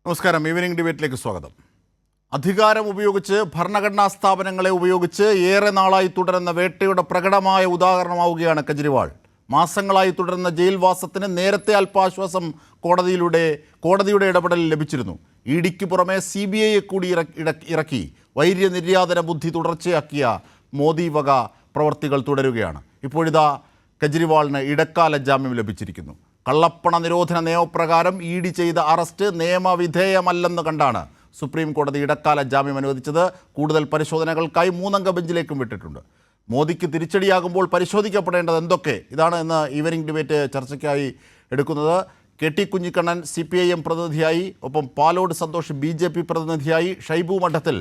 നമസ്കാരം. ഈവനിംഗ് ഡിബേറ്റിലേക്ക് സ്വാഗതം. അധികാരം ഉപയോഗിച്ച് ഭരണഘടനാ സ്ഥാപനങ്ങളെ ഉപയോഗിച്ച് ഏറെ നാളായി തുടരുന്ന വേട്ടയുടെ പ്രകടമായ ഉദാഹരണമാവുകയാണ് കെജ്രിവാൾ. മാസങ്ങളായി തുടരുന്ന ജയിൽവാസത്തിന് നേരത്തെ അല്പാശ്വാസം കോടതിയുടെ ഇടപെടലിൽ ലഭിച്ചിരുന്നു. ഇഡിക്ക് പുറമെ CBI കൂടി ഇറക്കി വൈര്യനിര്യാതന ബുദ്ധി തുടർച്ചയാക്കിയ മോദി വക പ്രവർത്തികൾ തുടരുകയാണ്. ഇപ്പോഴിതാ കെജ്രിവാളിന് ഇടക്കാല ജാമ്യം ലഭിച്ചിരിക്കുന്നു. കള്ളപ്പണ നിരോധന നിയമപ്രകാരം ED ചെയ്ത അറസ്റ്റ് നിയമവിധേയമല്ലെന്ന് കണ്ടാണ് സുപ്രീം കോടതി ഇടക്കാല ജാമ്യം അനുവദിച്ചത്. കൂടുതൽ പരിശോധനകൾക്കായി 3-അംഗ ബെഞ്ചിലേക്കും വിട്ടിട്ടുണ്ട്. മോദിക്ക് തിരിച്ചടിയാകുമ്പോൾ പരിശോധിക്കപ്പെടേണ്ടത് എന്തൊക്കെ? ഇതാണ് ഇന്ന് ഈവനിംഗ് ഡിബേറ്റ് ചർച്ചയ്ക്കായി എടുക്കുന്നത്. KT കുഞ്ഞിക്കണ്ണൻ CPIM പ്രതിനിധിയായി, ഒപ്പം പാലോട് സന്തോഷ് BJP പ്രതിനിധിയായി, ഷൈബു മഠത്തിൽ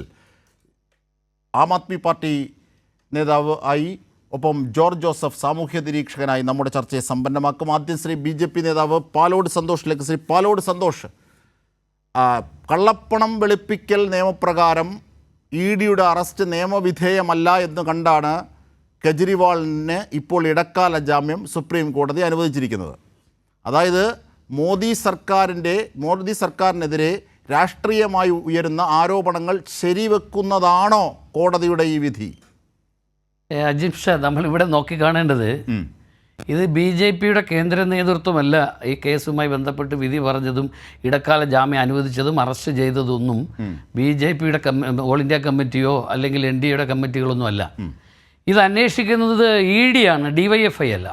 ആം ആദ്മി പാർട്ടി നേതാവ് ആയി, ഒപ്പം ജോർജ് ജോസഫ് സാമൂഹ്യ നിരീക്ഷകനായി നമ്മുടെ ചർച്ചയെ സമ്പന്നമാക്കും. ആദ്യം ശ്രീ BJP നേതാവ് പാലോട് സന്തോഷിലേക്ക്. ശ്രീ പാലോട് സന്തോഷ്, കള്ളപ്പണം വെളുപ്പിക്കൽ നിയമപ്രകാരം EDയുടെ അറസ്റ്റ് നിയമവിധേയമല്ല എന്ന് കണ്ടാണ് കെജ്രിവാളിന് ഇപ്പോൾ ഇടക്കാല ജാമ്യം സുപ്രീം കോടതി അനുവദിച്ചിരിക്കുന്നത്. അതായത് മോദി സർക്കാരിനെതിരെ രാഷ്ട്രീയമായി ഉയരുന്ന ആരോപണങ്ങൾ ശരിവെക്കുന്നതാണോ കോടതിയുടെ ഈ വിധി? അജിത് ഷാ, നമ്മളിവിടെ നോക്കിക്കാണേണ്ടത് ഇത് BJPയുടെ കേന്ദ്ര നേതൃത്വമല്ല ഈ കേസുമായി ബന്ധപ്പെട്ട് വിധി പറഞ്ഞതും ഇടക്കാല ജാമ്യം അനുവദിച്ചതും അറസ്റ്റ് ചെയ്തതൊന്നും BJPയുടെ ഓൾ ഇന്ത്യ കമ്മിറ്റിയോ അല്ലെങ്കിൽ NDAയുടെ കമ്മിറ്റികളൊന്നും അല്ല. ഇത് അന്വേഷിക്കുന്നത് ED ആണ്, DYFI അല്ല.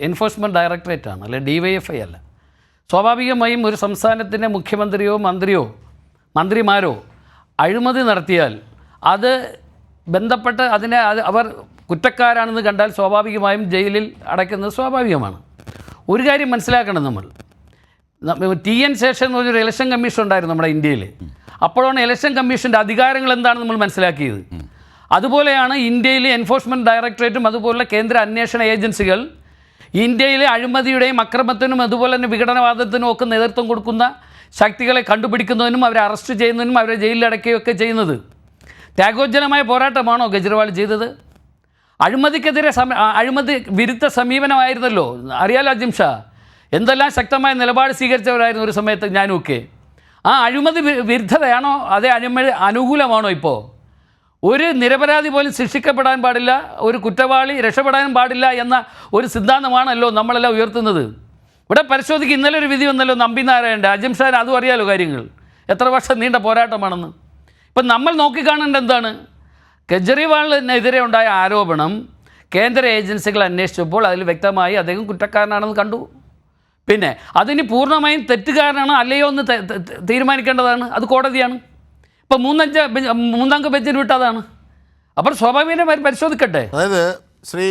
എൻഫോഴ്സ്മെൻറ്റ് ഡയറക്ടറേറ്റ് ആണ്, അല്ലെ DYFI അല്ല. സ്വാഭാവികമായും ഒരു സംസ്ഥാനത്തിൻ്റെ മുഖ്യമന്ത്രിയോ മന്ത്രിമാരോ അഴിമതി നടത്തിയാൽ അത് ബന്ധപ്പെട്ട് അവർ കുറ്റക്കാരാണെന്ന് കണ്ടാൽ സ്വാഭാവികമായും ജയിലിൽ അടയ്ക്കുന്നത് സ്വാഭാവികമാണ്. ഒരു കാര്യം മനസ്സിലാക്കണം, നമ്മൾ TN ശേഷൻ എന്ന് പറഞ്ഞൊരു ഇലക്ഷൻ കമ്മീഷൻ ഉണ്ടായിരുന്നു നമ്മുടെ ഇന്ത്യയിൽ. അപ്പോഴാണ് ഇലക്ഷൻ കമ്മീഷൻ്റെ അധികാരങ്ങൾ എന്താണെന്ന് നമ്മൾ മനസ്സിലാക്കിയത്. അതുപോലെയാണ് ഇന്ത്യയിലെ എൻഫോഴ്സ്മെൻറ്റ് ഡയറക്ടറേറ്റും അതുപോലുള്ള കേന്ദ്ര അന്വേഷണ ഏജൻസികൾ ഇന്ത്യയിലെ അഴിമതിയുടെയും അക്രമത്തിനും അതുപോലെ തന്നെ വിഘടനവാദത്തിനും ഒക്കെ നേതൃത്വം കൊടുക്കുന്ന ശക്തികളെ കണ്ടുപിടിക്കുന്നതിനും അവരെ അറസ്റ്റ് ചെയ്യുന്നതിനും അവരെ ജയിലിലടക്കുകയൊക്കെ ചെയ്യുന്നത്. ത്യാഗോജ്ജലമായ പോരാട്ടമാണോ കെജ്രിവാൾ ചെയ്തത്? അഴിമതിക്കെതിരെ അഴിമതി വിരുദ്ധ സമീപനമായിരുന്നല്ലോ. അറിയാലോ അജിത് ഷാ, എന്തെല്ലാം ശക്തമായ നിലപാട് സ്വീകരിച്ചവരായിരുന്നു ഒരു സമയത്ത് ഞാനുമൊക്കെ. ആ അഴിമതി വിരുദ്ധതയാണോ അതേ അഴിമതി അനുകൂലമാണോ? ഇപ്പോൾ ഒരു നിരപരാധി പോലും ശിക്ഷിക്കപ്പെടാൻ പാടില്ല, ഒരു കുറ്റവാളി രക്ഷപ്പെടാനും പാടില്ല എന്ന ഒരു സിദ്ധാന്തമാണല്ലോ നമ്മളെല്ലാം ഉയർത്തുന്നത്. ഇവിടെ പരിശോധിക്കുക, ഇന്നലെ ഒരു വിധി വന്നല്ലോ നമ്പിനാരായണൻ്റെ. അജിത് ഷാൻ അതും അറിയാലോ കാര്യങ്ങൾ, എത്ര വർഷം നീണ്ട പോരാട്ടമാണെന്ന്. ഇപ്പം നമ്മൾ നോക്കിക്കാണേണ്ട എന്താണ്? കെജ്രിവാളിനെതിരെ ഉണ്ടായ ആരോപണം കേന്ദ്ര ഏജൻസികൾ അന്വേഷിച്ചപ്പോൾ അതിൽ വ്യക്തമായി അദ്ദേഹം കുറ്റക്കാരനാണെന്ന് കണ്ടു. പിന്നെ അതിന് പൂർണ്ണമായും തെറ്റുകാരനാണ് അല്ലയോ എന്ന് തീരുമാനിക്കേണ്ടതാണ്, അത് കോടതിയാണ്. ഇപ്പം 3-അംഗ ബെഞ്ചിന് വിട്ടതാണ്. അപ്പോൾ സ്വാഭാവികമായി പരിശോധിക്കട്ടെ. അതായത് ശ്രീ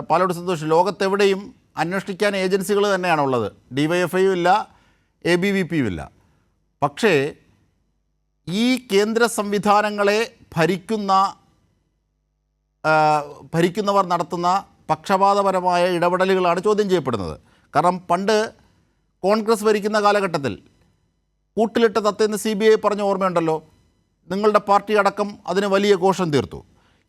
പാലോട് സന്തോഷ്, ലോകത്തെവിടെയും അന്വേഷിക്കാൻ ഏജൻസികൾ തന്നെയാണുള്ളത്. DYFIയും ഇല്ല, ABVPയും ഇല്ല. പക്ഷേ ഈ കേന്ദ്ര സംവിധാനങ്ങളെ ഭരിക്കുന്നവർ നടത്തുന്ന പക്ഷപാതപരമായ ഇടപെടലുകളാണ് ചോദ്യം ചെയ്യപ്പെടുന്നത്. കാരണം പണ്ട് കോൺഗ്രസ് ഭരിക്കുന്ന കാലഘട്ടത്തിൽ കൂട്ടിലിട്ട തത്തേന്ന് CBI പറഞ്ഞ ഓർമ്മയുണ്ടല്ലോ. നിങ്ങളുടെ പാർട്ടി അടക്കം അതിന് വലിയ ഘോഷം തീർത്തു.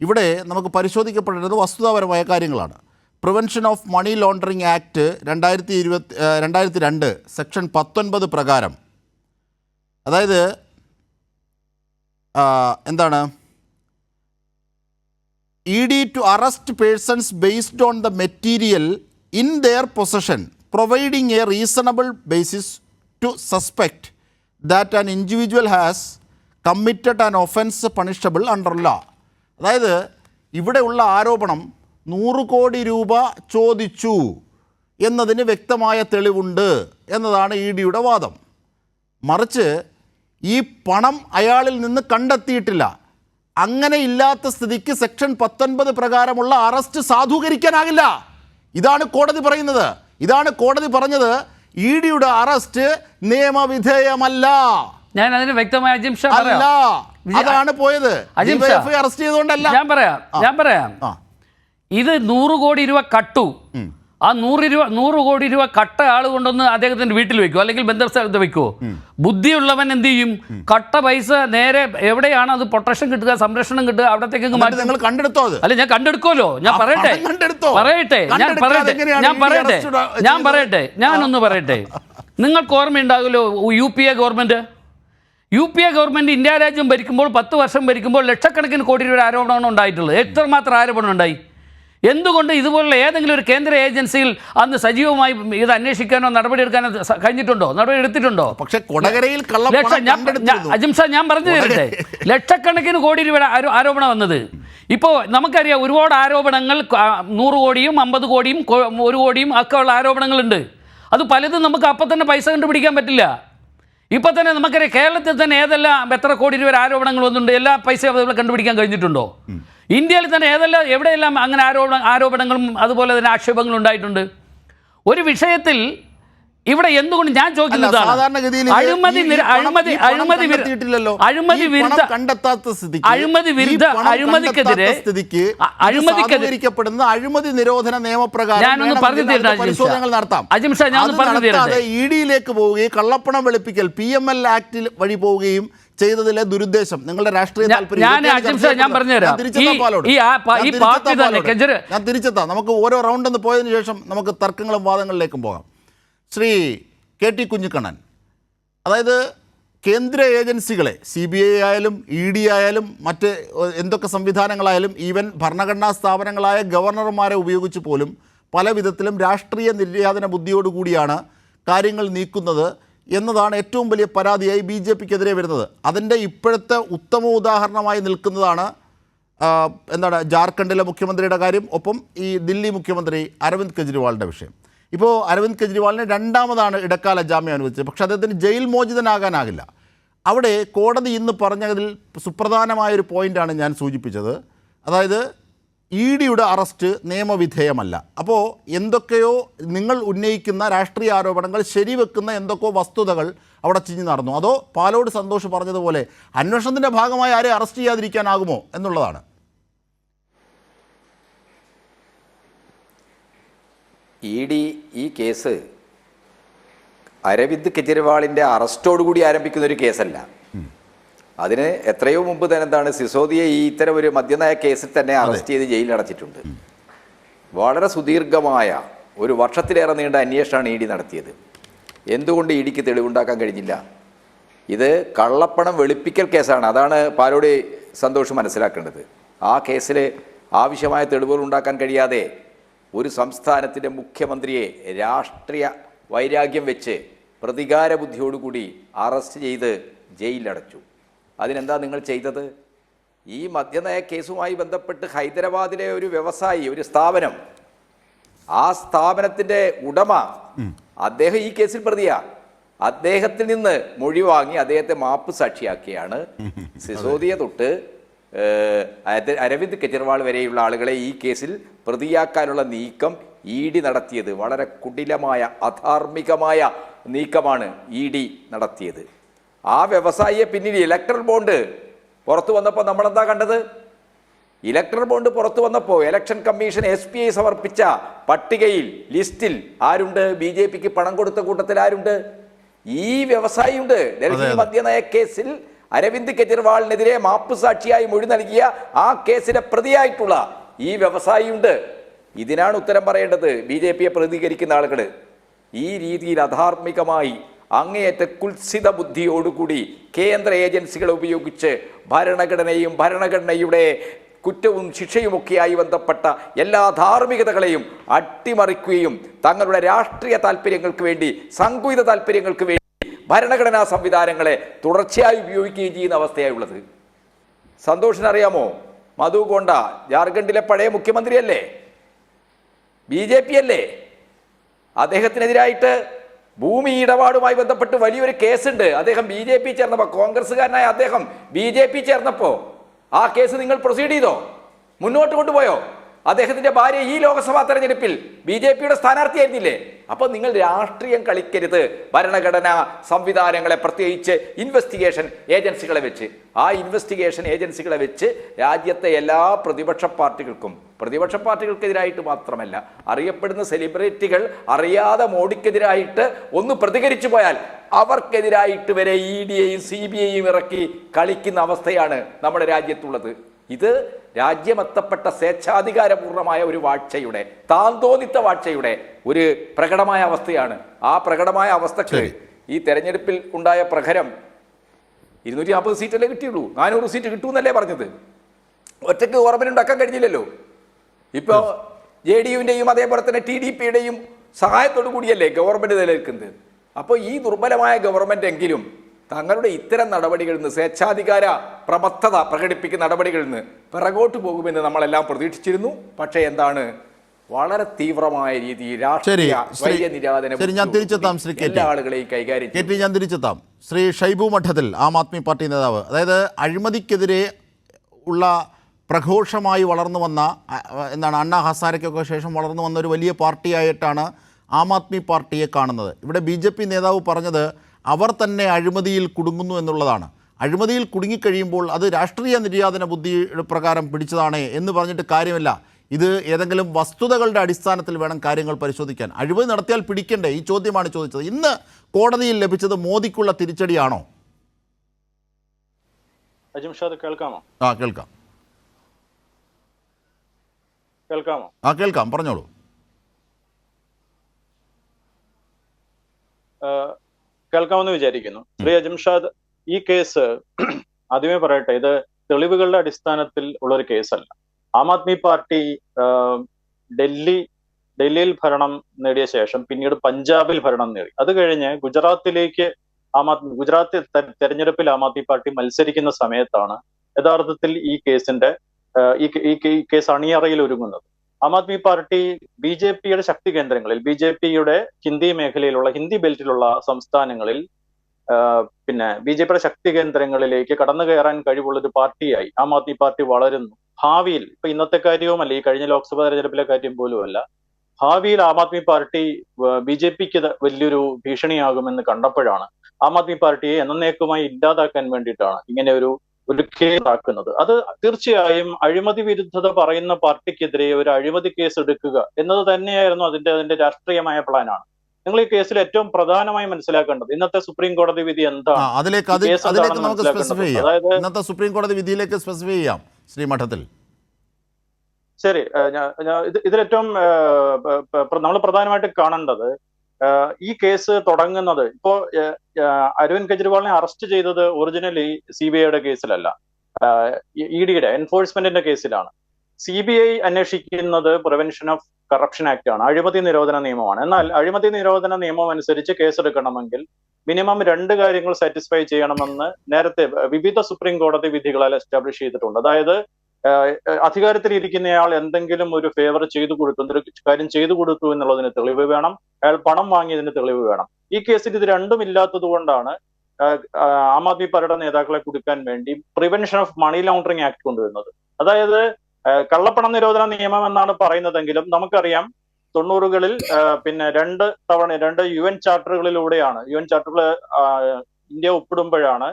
ഇവിടെ നമുക്ക് പരിശോധിക്കപ്പെടേണ്ടത് വസ്തുതാപരമായ കാര്യങ്ങളാണ്. Prevention of money laundering act 2002 section 19 പ്രകാരം, അതായത് എന്താണ്, ED to arrest persons based on the material in their possession, providing a reasonable basis to suspect that an individual has committed an offence punishable under law. അതായത് ഇവിടെയുള്ള ആരോപണം 100 കോടി രൂപ ചോദിച്ചു എന്നതിന് വ്യക്തമായ തെളിവുണ്ട് എന്നതാണ് EDയുടെ വാദം. മറിച്ച് ഈ പണം അയാളിൽ നിന്ന് കണ്ടെത്തിയിട്ടില്ല. അങ്ങനെ ഇല്ലാത്ത സ്ഥിതിക്ക് സെക്ഷൻ 19 പ്രകാരമുള്ള അറസ്റ്റ് സാധൂകരിക്കാനാകില്ല. ഇതാണ് കോടതി പറയുന്നത്. ഇതാണ് കോടതി പറഞ്ഞത്, EDയുടെ അറസ്റ്റ് നിയമവിധേയമല്ല. ഞാൻ അതിന് വ്യക്തമായ അതാണ് പോയത്. അറസ്റ്റ് ചെയ്തുകൊണ്ടല്ല. ഞാൻ പറയാം ഇത് 100 കോടി രൂപ കട്ടു. ആ 100 കോടി രൂപ കട്ട ആൾ കൊണ്ടൊന്ന് അദ്ദേഹത്തിൻ്റെ വീട്ടിൽ വെക്കുമോ അല്ലെങ്കിൽ ബന്ധസ്ഥലത്ത് വെക്കുമോ? ബുദ്ധിയുള്ളവൻ എന്ത് ചെയ്യും? കട്ട പൈസ നേരെ എവിടെയാണ് അത് പ്രൊട്ടക്ഷൻ കിട്ടുക, സംരക്ഷണം കിട്ടുക, അവിടത്തേക്ക് മാറ്റി. നിങ്ങൾ കണ്ടെടുത്തോ? അല്ല, ഞാൻ കണ്ടെടുക്കുമല്ലോ. ഞാനൊന്ന് പറയട്ടെ. നിങ്ങൾക്ക് ഓർമ്മയുണ്ടാകുമല്ലോ UPA government UPA government India രാജ്യം ഭരിക്കുമ്പോൾ 10 വർഷം ഭരിക്കുമ്പോൾ ലക്ഷക്കണക്കിന് കോടി രൂപ ആരോപണമാണ് ഉണ്ടായിട്ടുള്ളത്. എത്രമാത്രം ആരോപണം ഉണ്ടായി? എന്തുകൊണ്ട് ഇതുപോലുള്ള ഏതെങ്കിലും ഒരു കേന്ദ്ര ഏജൻസിയിൽ അന്ന് സജീവമായി ഇത് അന്വേഷിക്കാനോ നടപടിയെടുക്കാനോ കഴിഞ്ഞിട്ടുണ്ടോ? നടപടി എടുത്തിട്ടുണ്ടോ? പക്ഷേ കൊടകരയിൽ അജിംഷ, ഞാൻ പറഞ്ഞു തരട്ടെ, ലക്ഷക്കണക്കിന് കോടി രൂപയുടെ ആരോപണം വന്നത്. ഇപ്പോൾ നമുക്കറിയാം ഒരുപാട് ആരോപണങ്ങൾ 100 കോടിയും 50 കോടിയും 1 കോടിയും ഒക്കെ ഉള്ള ആരോപണങ്ങളുണ്ട്. അത് പലതും നമുക്ക് അപ്പം തന്നെ പൈസ കണ്ടുപിടിക്കാൻ പറ്റില്ല. ഇപ്പം തന്നെ നമുക്കറിയാം കേരളത്തിൽ തന്നെ എത്ര കോടി രൂപ ആരോപണങ്ങൾ വന്നിട്ടുണ്ട്, എല്ലാ പൈസയും അതുപോലെ കണ്ടുപിടിക്കാൻ കഴിഞ്ഞിട്ടുണ്ടോ? ഇന്ത്യയിൽ തന്നെ എവിടെയെല്ലാം അങ്ങനെ ആരോപണങ്ങളും അതുപോലെ തന്നെ ആക്ഷേപങ്ങളും ഉണ്ടായിട്ടുണ്ട്. ഒരു വിഷയത്തിൽ ഇവിടെ എന്തുകൊണ്ട് ഞാൻ ചോദിക്കുന്നതാണ്, അഴിമതി നിരോധന നിയമപ്രകാരം പരിശോധനകൾ നടത്താം. ഇഡിയിലേക്ക് പോവുകയും കള്ളപ്പണം വെളുപ്പിക്കൽ PML ആക്ട് വഴി പോവുകയും ചെയ്തതിലെ ദുരുദ്ദേശം നിങ്ങളുടെ രാഷ്ട്രീയ താല്പര്യം ഞാൻ തിരിച്ചെത്താം. നമുക്ക് ഓരോ റൗണ്ട് ഒന്ന് പോയതിനു ശേഷം നമുക്ക് തർക്കങ്ങളും വാദങ്ങളിലേക്കും പോകാം. ശ്രീ KT കുഞ്ഞിക്കണ്ണൻ, അതായത് കേന്ദ്ര ഏജൻസികളെ CBI ആയാലും ED ആയാലും മറ്റ് എന്തൊക്കെ സംവിധാനങ്ങളായാലും ഈവൻ ഭരണഘടനാ സ്ഥാപനങ്ങളായ ഗവർണർമാരെ ഉപയോഗിച്ച് പോലും പല വിധത്തിലും രാഷ്ട്രീയ നിര്യാതന ബുദ്ധിയോടുകൂടിയാണ് കാര്യങ്ങൾ നീക്കുന്നത് എന്നതാണ് ഏറ്റവും വലിയ പരാതിയായി BJPക്കെതിരെ വരുന്നത്. അതിൻ്റെ ഇപ്പോഴത്തെ ഉത്തമ ഉദാഹരണമായി നിൽക്കുന്നതാണ് ജാർഖണ്ഡിലെ മുഖ്യമന്ത്രിയുടെ കാര്യം, ഒപ്പം ഈ ദില്ലി മുഖ്യമന്ത്രി അരവിന്ദ് കെജ്രിവാളിൻ്റെ വിഷയം. ഇപ്പോൾ അരവിന്ദ് കെജ്രിവാളിന് രണ്ടാമതാണ് ഇടക്കാല ജാമ്യം അനുവദിച്ചത്. പക്ഷേ അദ്ദേഹത്തിന് ജയിൽ മോചിതനാകാനാകില്ല. അവിടെ കോടതി ഇന്ന് പറഞ്ഞതിൽ സുപ്രധാനമായൊരു പോയിൻ്റാണ് ഞാൻ സൂചിപ്പിച്ചത്. അതായത് EDയുടെ അറസ്റ്റ് നിയമവിധേയമല്ല. അപ്പോൾ എന്തൊക്കെയോ നിങ്ങൾ ഉന്നയിക്കുന്ന രാഷ്ട്രീയ ആരോപണങ്ങൾ ശരിവെക്കുന്ന എന്തൊക്കെയോ വസ്തുതകൾ അവിടെ ചിഞ്ഞു നടന്നു. അതോ പാലോട് സന്തോഷ് പറഞ്ഞതുപോലെ അന്വേഷണത്തിൻ്റെ ഭാഗമായി ആരെ അറസ്റ്റ് ചെയ്യാതിരിക്കാനാകുമോ എന്നുള്ളതാണ്. ED ഈ കേസ് അരവിന്ദ് കെജ്രിവാളിൻ്റെ അറസ്റ്റോടുകൂടി ആരംഭിക്കുന്ന ഒരു കേസല്ല. അതിന് എത്രയോ മുമ്പ് തന്നെ സിസോദിയെ ഈ ഇത്തരം ഒരു മദ്യനയ കേസിൽ തന്നെ അറസ്റ്റ് ചെയ്ത് ജയിലിലടച്ചിട്ടുണ്ട്. വളരെ സുദീർഘമായ 1 വർഷത്തിലേറെ നീണ്ട അന്വേഷണമാണ് ED നടത്തിയത്. എന്തുകൊണ്ട് EDക്ക് തെളിവുണ്ടാക്കാൻ കഴിഞ്ഞില്ല? ഇത് കള്ളപ്പണം വെളുപ്പിക്കൽ കേസാണ്. അതാണ് പാലോട് സന്തോഷ് മനസ്സിലാക്കേണ്ടത്. ആ കേസിൽ ആവശ്യമായ തെളിവുകൾ ഉണ്ടാക്കാൻ കഴിയാതെ ഒരു സംസ്ഥാനത്തിൻ്റെ മുഖ്യമന്ത്രിയെ രാഷ്ട്രീയ വൈരാഗ്യം വെച്ച് പ്രതികാര ബുദ്ധിയോടുകൂടി അറസ്റ്റ് ചെയ്ത് ജയിലിലടച്ചു. അതിനെന്താ നിങ്ങൾ ചെയ്തത്? ഈ മദ്യനയ കേസുമായി ബന്ധപ്പെട്ട് ഹൈദരാബാദിലെ ഒരു വ്യവസായി, ഒരു സ്ഥാപനം, ആ സ്ഥാപനത്തിൻ്റെ ഉടമ അദ്ദേഹം ഈ കേസിൽ പ്രതിയാ. അദ്ദേഹത്തിൽ നിന്ന് മൊഴി വാങ്ങി അദ്ദേഹത്തെ മാപ്പ് സാക്ഷിയാക്കിയാണ് സിസോദിയ തൊട്ട് അരവിന്ദ് കെജ്രിവാൾ വരെയുള്ള ആളുകളെ ഈ കേസിൽ പ്രതിയാക്കാനുള്ള നീക്കം ED നടത്തിയത്. വളരെ കുടിലമായ അധാർമികമായ നീക്കമാണ് ED നടത്തിയത്. ആ വ്യവസായിയെ പിന്നീട് ഇലക്ട്രൽ ബോണ്ട് പുറത്തു വന്നപ്പോൾ നമ്മളെന്താ കണ്ടത്? ഇലക്ട്രൽ ബോണ്ട് പുറത്തു വന്നപ്പോൾ ഇലക്ഷൻ കമ്മീഷൻ SPI സമർപ്പിച്ച പട്ടികയിൽ ലിസ്റ്റിൽ ആരുണ്ട്? BJPക്ക് പണം കൊടുത്ത കൂട്ടത്തിൽ ആരുണ്ട്? ഈ വ്യവസായിയുണ്ട്. ഡൽഹി മദ്യനയ കേസിൽ അരവിന്ദ് കെജ്രിവാളിനെതിരെ മാപ്പ് സാക്ഷിയായി മൊഴി നൽകിയ ആ കേസിലെ പ്രതിയായിട്ടുള്ള ഈ വ്യവസായിയുണ്ട്. ഇതിനാണ് ഉത്തരം പറയേണ്ടത് BJPയെ പ്രതികരിക്കുന്ന ആളുകൾ. ഈ രീതിയിൽ അധാർമികമായി അങ്ങേയറ്റ കുൽസിത ബുദ്ധിയോടുകൂടി കേന്ദ്ര ഏജൻസികളെ ഉപയോഗിച്ച് ഭരണഘടനയും ഭരണഘടനയുടെ കുറ്റവും ശിക്ഷയുമൊക്കെയായി ബന്ധപ്പെട്ട എല്ലാ ധാർമ്മികതകളെയും അട്ടിമറിക്കുകയും തങ്ങളുടെ രാഷ്ട്രീയ താല്പര്യങ്ങൾക്ക് വേണ്ടി, സങ്കുചിത താല്പര്യങ്ങൾക്ക് വേണ്ടി ഭരണഘടനാ സംവിധാനങ്ങളെ തുടർച്ചയായി ഉപയോഗിക്കുകയും ചെയ്യുന്ന അവസ്ഥയായുള്ളത്. സന്തോഷിനറിയാമോ? മധു കോണ്ട ജാർഖണ്ഡിലെ പഴയ മുഖ്യമന്ത്രിയല്ലേ, BJP അല്ലേ? അദ്ദേഹത്തിനെതിരായിട്ട് ഭൂമി ഇടപാടുമായി ബന്ധപ്പെട്ട് വലിയൊരു കേസുണ്ട്. അദ്ദേഹം BJP ചേർന്നപ്പോൾ, കോൺഗ്രസ്സുകാരനായ അദ്ദേഹം BJP ചേർന്നപ്പോൾ ആ കേസ് നിങ്ങൾ പ്രൊസീഡ് ചെയ്തോ? മുന്നോട്ട് കൊണ്ടുപോയോ? അദ്ദേഹത്തിന്റെ ഭാര്യ ഈ ലോക്സഭാ തെരഞ്ഞെടുപ്പിൽ BJPയുടെ സ്ഥാനാർത്ഥിയായിരുന്നില്ലേ? അപ്പോൾ നിങ്ങൾ രാഷ്ട്രീയം കളിക്കരുത്. ഭരണഘടനാ സംവിധാനങ്ങളെ, പ്രത്യേകിച്ച് ഇൻവെസ്റ്റിഗേഷൻ ഏജൻസികളെ വെച്ച്, ആ ഇൻവെസ്റ്റിഗേഷൻ ഏജൻസികളെ വെച്ച് രാജ്യത്തെ എല്ലാ പ്രതിപക്ഷ പാർട്ടികൾക്കെതിരായിട്ട് മാത്രമല്ല, അറിയപ്പെടുന്ന സെലിബ്രിറ്റികൾ അറിയാതെ മോഡിക്കെതിരായിട്ട് ഒന്ന് പ്രതികരിച്ചു പോയാൽ അവർക്കെതിരായിട്ട് വരെ EDയെയും CBIയെയും ഇറക്കി കളിക്കുന്ന അവസ്ഥയാണ് നമ്മുടെ രാജ്യത്തുള്ളത്. ഇത് രാജ്യമെത്തപ്പെട്ട സ്വേച്ഛാധികാരപൂർണമായ ഒരു വാഴ്ചയുടെ, താന്തോന്നിത്ത വാഴ്ചയുടെ ഒരു പ്രകടമായ അവസ്ഥയാണ്. ആ പ്രകടമായ അവസ്ഥക്ക് ഈ തെരഞ്ഞെടുപ്പിൽ ഉണ്ടായ പ്രഹരം 240 സീറ്റല്ലേ കിട്ടിയുള്ളൂ. 400 സീറ്റ് കിട്ടുമെന്നല്ലേ പറഞ്ഞത്. ഒറ്റയ്ക്ക് ഗവൺമെന്റ് ഉണ്ടാക്കാൻ കഴിഞ്ഞില്ലല്ലോ. ഇപ്പോൾ JDUവിൻ്റെയും അതേപോലെ തന്നെ TDPയുടെയും സഹായത്തോടു കൂടിയല്ലേ ഗവൺമെന്റ് നിലനിൽക്കുന്നത്. അപ്പോൾ ഈ ദുർബലമായ ഗവൺമെന്റ് എങ്കിലും തങ്ങളുടെ ഇത്തരം നടപടികളിൽ നിന്ന്, സ്വേച്ഛാധികാര പ്രമത്തത പ്രകടിപ്പിക്കുന്ന നടപടികളിൽ നിന്ന് പിറകോട്ട് പോകുമെന്ന് നമ്മളെല്ലാം പ്രതീക്ഷിച്ചിരുന്നു. പക്ഷേ എന്താണ്, വളരെ തീവ്രമായ രീതിയിൽ രാഷ്ട്രീയ വൈര്യനിരാധന എല്ലാ ആളുകളെയും കൈകാര്യം ചെയ്യും. ഞാൻ തിരിച്ചെത്താം. ശ്രീ ഷൈബു മഠത്തിൽ, ആം ആദ്മി പാർട്ടി നേതാവ്, അതായത് അഴിമതിക്കെതിരെ ഉള്ള പ്രഘോഷമായി വളർന്നു വന്ന എന്താണ് അണ്ണാ ഹസാരയ്ക്കൊക്കെ ശേഷം വളർന്നു വന്ന ഒരു വലിയ പാർട്ടിയായിട്ടാണ് ആം ആദ്മി പാർട്ടിയെ കാണുന്നത്. ഇവിടെ BJP നേതാവ് പറഞ്ഞത് അവർ തന്നെ അഴിമതിയിൽ കുടുങ്ങുന്നു എന്നുള്ളതാണ്. അഴിമതിയിൽ കുടുങ്ങിക്കഴിയുമ്പോൾ അത് രാഷ്ട്രീയ നിര്യാതന ബുദ്ധി പ്രകാരം പിടിച്ചതാണ് എന്ന് പറഞ്ഞിട്ട് കാര്യമില്ല. ഇത് ഏതെങ്കിലും വസ്തുതകളുടെ അടിസ്ഥാനത്തിൽ വേണം കാര്യങ്ങൾ പരിശോധിക്കാൻ. അഴിമതി നടത്തിയാൽ പിടിക്കണ്ടേ? ഈ ചോദ്യമാണ് ചോദിച്ചത്. ഇന്ന് കോടതിയിൽ ലഭിച്ചത് മോദിക്കുള്ള തിരിച്ചടിയാണോ? കേൾക്കാമോ? കേൾക്കാം, പറഞ്ഞോളൂ. കേൾക്കാമെന്ന് വിചാരിക്കുന്നു. ശ്രീ അജിംഷാദ്, ഈ കേസ് ആദ്യമേ പറയട്ടെ, ഇത് തെളിവുകളുടെ അടിസ്ഥാനത്തിൽ ഉള്ളൊരു കേസല്ല. ആം ആദ്മി പാർട്ടി ഡൽഹിയിൽ ഭരണം നേടിയ ശേഷം പിന്നീട് പഞ്ചാബിൽ ഭരണം നേടി. അത് കഴിഞ്ഞ് ഗുജറാത്തിലേക്ക് ഗുജറാത്ത് തെരഞ്ഞെടുപ്പിൽ ആം ആദ്മി പാർട്ടി മത്സരിക്കുന്ന സമയത്താണ് യഥാർത്ഥത്തിൽ ഈ കേസ് അണിയറയിൽ ഒരുങ്ങുന്നത്. ആം ആദ്മി പാർട്ടി BJPയുടെ ശക്തി കേന്ദ്രങ്ങളിൽ, BJPയുടെ ഹിന്ദി മേഖലയിലുള്ള, ഹിന്ദി ബെൽറ്റിലുള്ള സംസ്ഥാനങ്ങളിൽ പിന്നെ BJPയുടെ ശക്തി കേന്ദ്രങ്ങളിലേക്ക് കടന്നു കയറാൻ കഴിവുള്ള ഒരു പാർട്ടിയായി ആം ആദ്മി പാർട്ടി വളരുന്നു. ഭാവിയിൽ, ഇപ്പൊ ഇന്നത്തെ കാര്യവുമല്ല, ഈ കഴിഞ്ഞ ലോക്സഭാ തെരഞ്ഞെടുപ്പിലെ കാര്യം പോലുമല്ല, ഭാവിയിൽ ആം ആദ്മി പാർട്ടി BJPക്ക് വലിയൊരു ഭീഷണിയാകുമെന്ന് കണ്ടപ്പോഴാണ് ആം ആദ്മി പാർട്ടിയെ എന്നേക്കുമായി ഇല്ലാതാക്കാൻ വേണ്ടിയിട്ടാണ് ഇങ്ങനെ ഒരു കേസ് ആക്കുന്നത്. അത് തീർച്ചയായും അഴിമതി വിരുദ്ധത പറയുന്ന പാർട്ടിക്കെതിരെ ഒരു അഴിമതി കേസ് എടുക്കുക എന്നത് തന്നെയായിരുന്നു അതിന്റെ രാഷ്ട്രീയമായ പ്ലാനാണ്. നിങ്ങൾ ഈ കേസിൽ ഏറ്റവും പ്രധാനമായി മനസ്സിലാക്കേണ്ടത് ഇന്നത്തെ സുപ്രീം കോടതി വിധി എന്താണ്. ഇന്നത്തെ സുപ്രീം കോടതി വിധിയിലേക്ക് സ്പെസിഫൈ ചെയ്യാം ശ്രീ മഠത്തിൽ. ശരി, ഇതിലേറ്റവും നമ്മൾ പ്രധാനമായിട്ട് കാണേണ്ടത് ഈ കേസ് തുടങ്ങുന്നത്, ഇപ്പോ അരവിന്ദ് കെജ്രിവാളിനെ അറസ്റ്റ് ചെയ്തത് ഒറിജിനലി CBIയുടെ കേസിലല്ല, EDയുടെ എൻഫോഴ്സ്മെന്റിന്റെ കേസിലാണ്. CBI അന്വേഷിക്കുന്നത് പ്രിവെൻഷൻ ഓഫ് കറപ്ഷൻ ആക്ട് ആണ്, അഴിമതി നിരോധന നിയമമാണ്. എന്നാൽ അഴിമതി നിരോധന നിയമം അനുസരിച്ച് കേസെടുക്കണമെങ്കിൽ മിനിമം 2 കാര്യങ്ങൾ സാറ്റിസ്ഫൈ ചെയ്യണമെന്ന് നേരത്തെ വിവിധ സുപ്രീം കോടതി വിധികളാൽ എസ്റ്റാബ്ലിഷ് ചെയ്തിട്ടുണ്ട്. അതായത് അധികാരത്തിലിരിക്കുന്നയാൾ എന്തെങ്കിലും ഒരു ഫേവർ ചെയ്തു കൊടുത്തു, ഒരു കാര്യം ചെയ്തു കൊടുത്തു എന്നുള്ളതിന് തെളിവ് വേണം, അയാൾ പണം വാങ്ങിയതിന് തെളിവ് വേണം. ഈ കേസിൽ ഇത് രണ്ടും ഇല്ലാത്തത് കൊണ്ടാണ് ആം ആദ്മി പാർട്ടിയുടെ നേതാക്കളെ കുടുക്കാൻ വേണ്ടി prevention of money laundering act കൊണ്ടുവരുന്നത്. അതായത് കള്ളപ്പണം നിരോധന നിയമം എന്നാണ് പറയുന്നതെങ്കിലും നമുക്കറിയാം 90കളിൽ പിന്നെ 2 UN ചാർട്ടറുകളിലൂടെയാണ്, UN ചാർട്ടറുകൾ ഇന്ത്യ ഒപ്പിടുമ്പോഴാണ്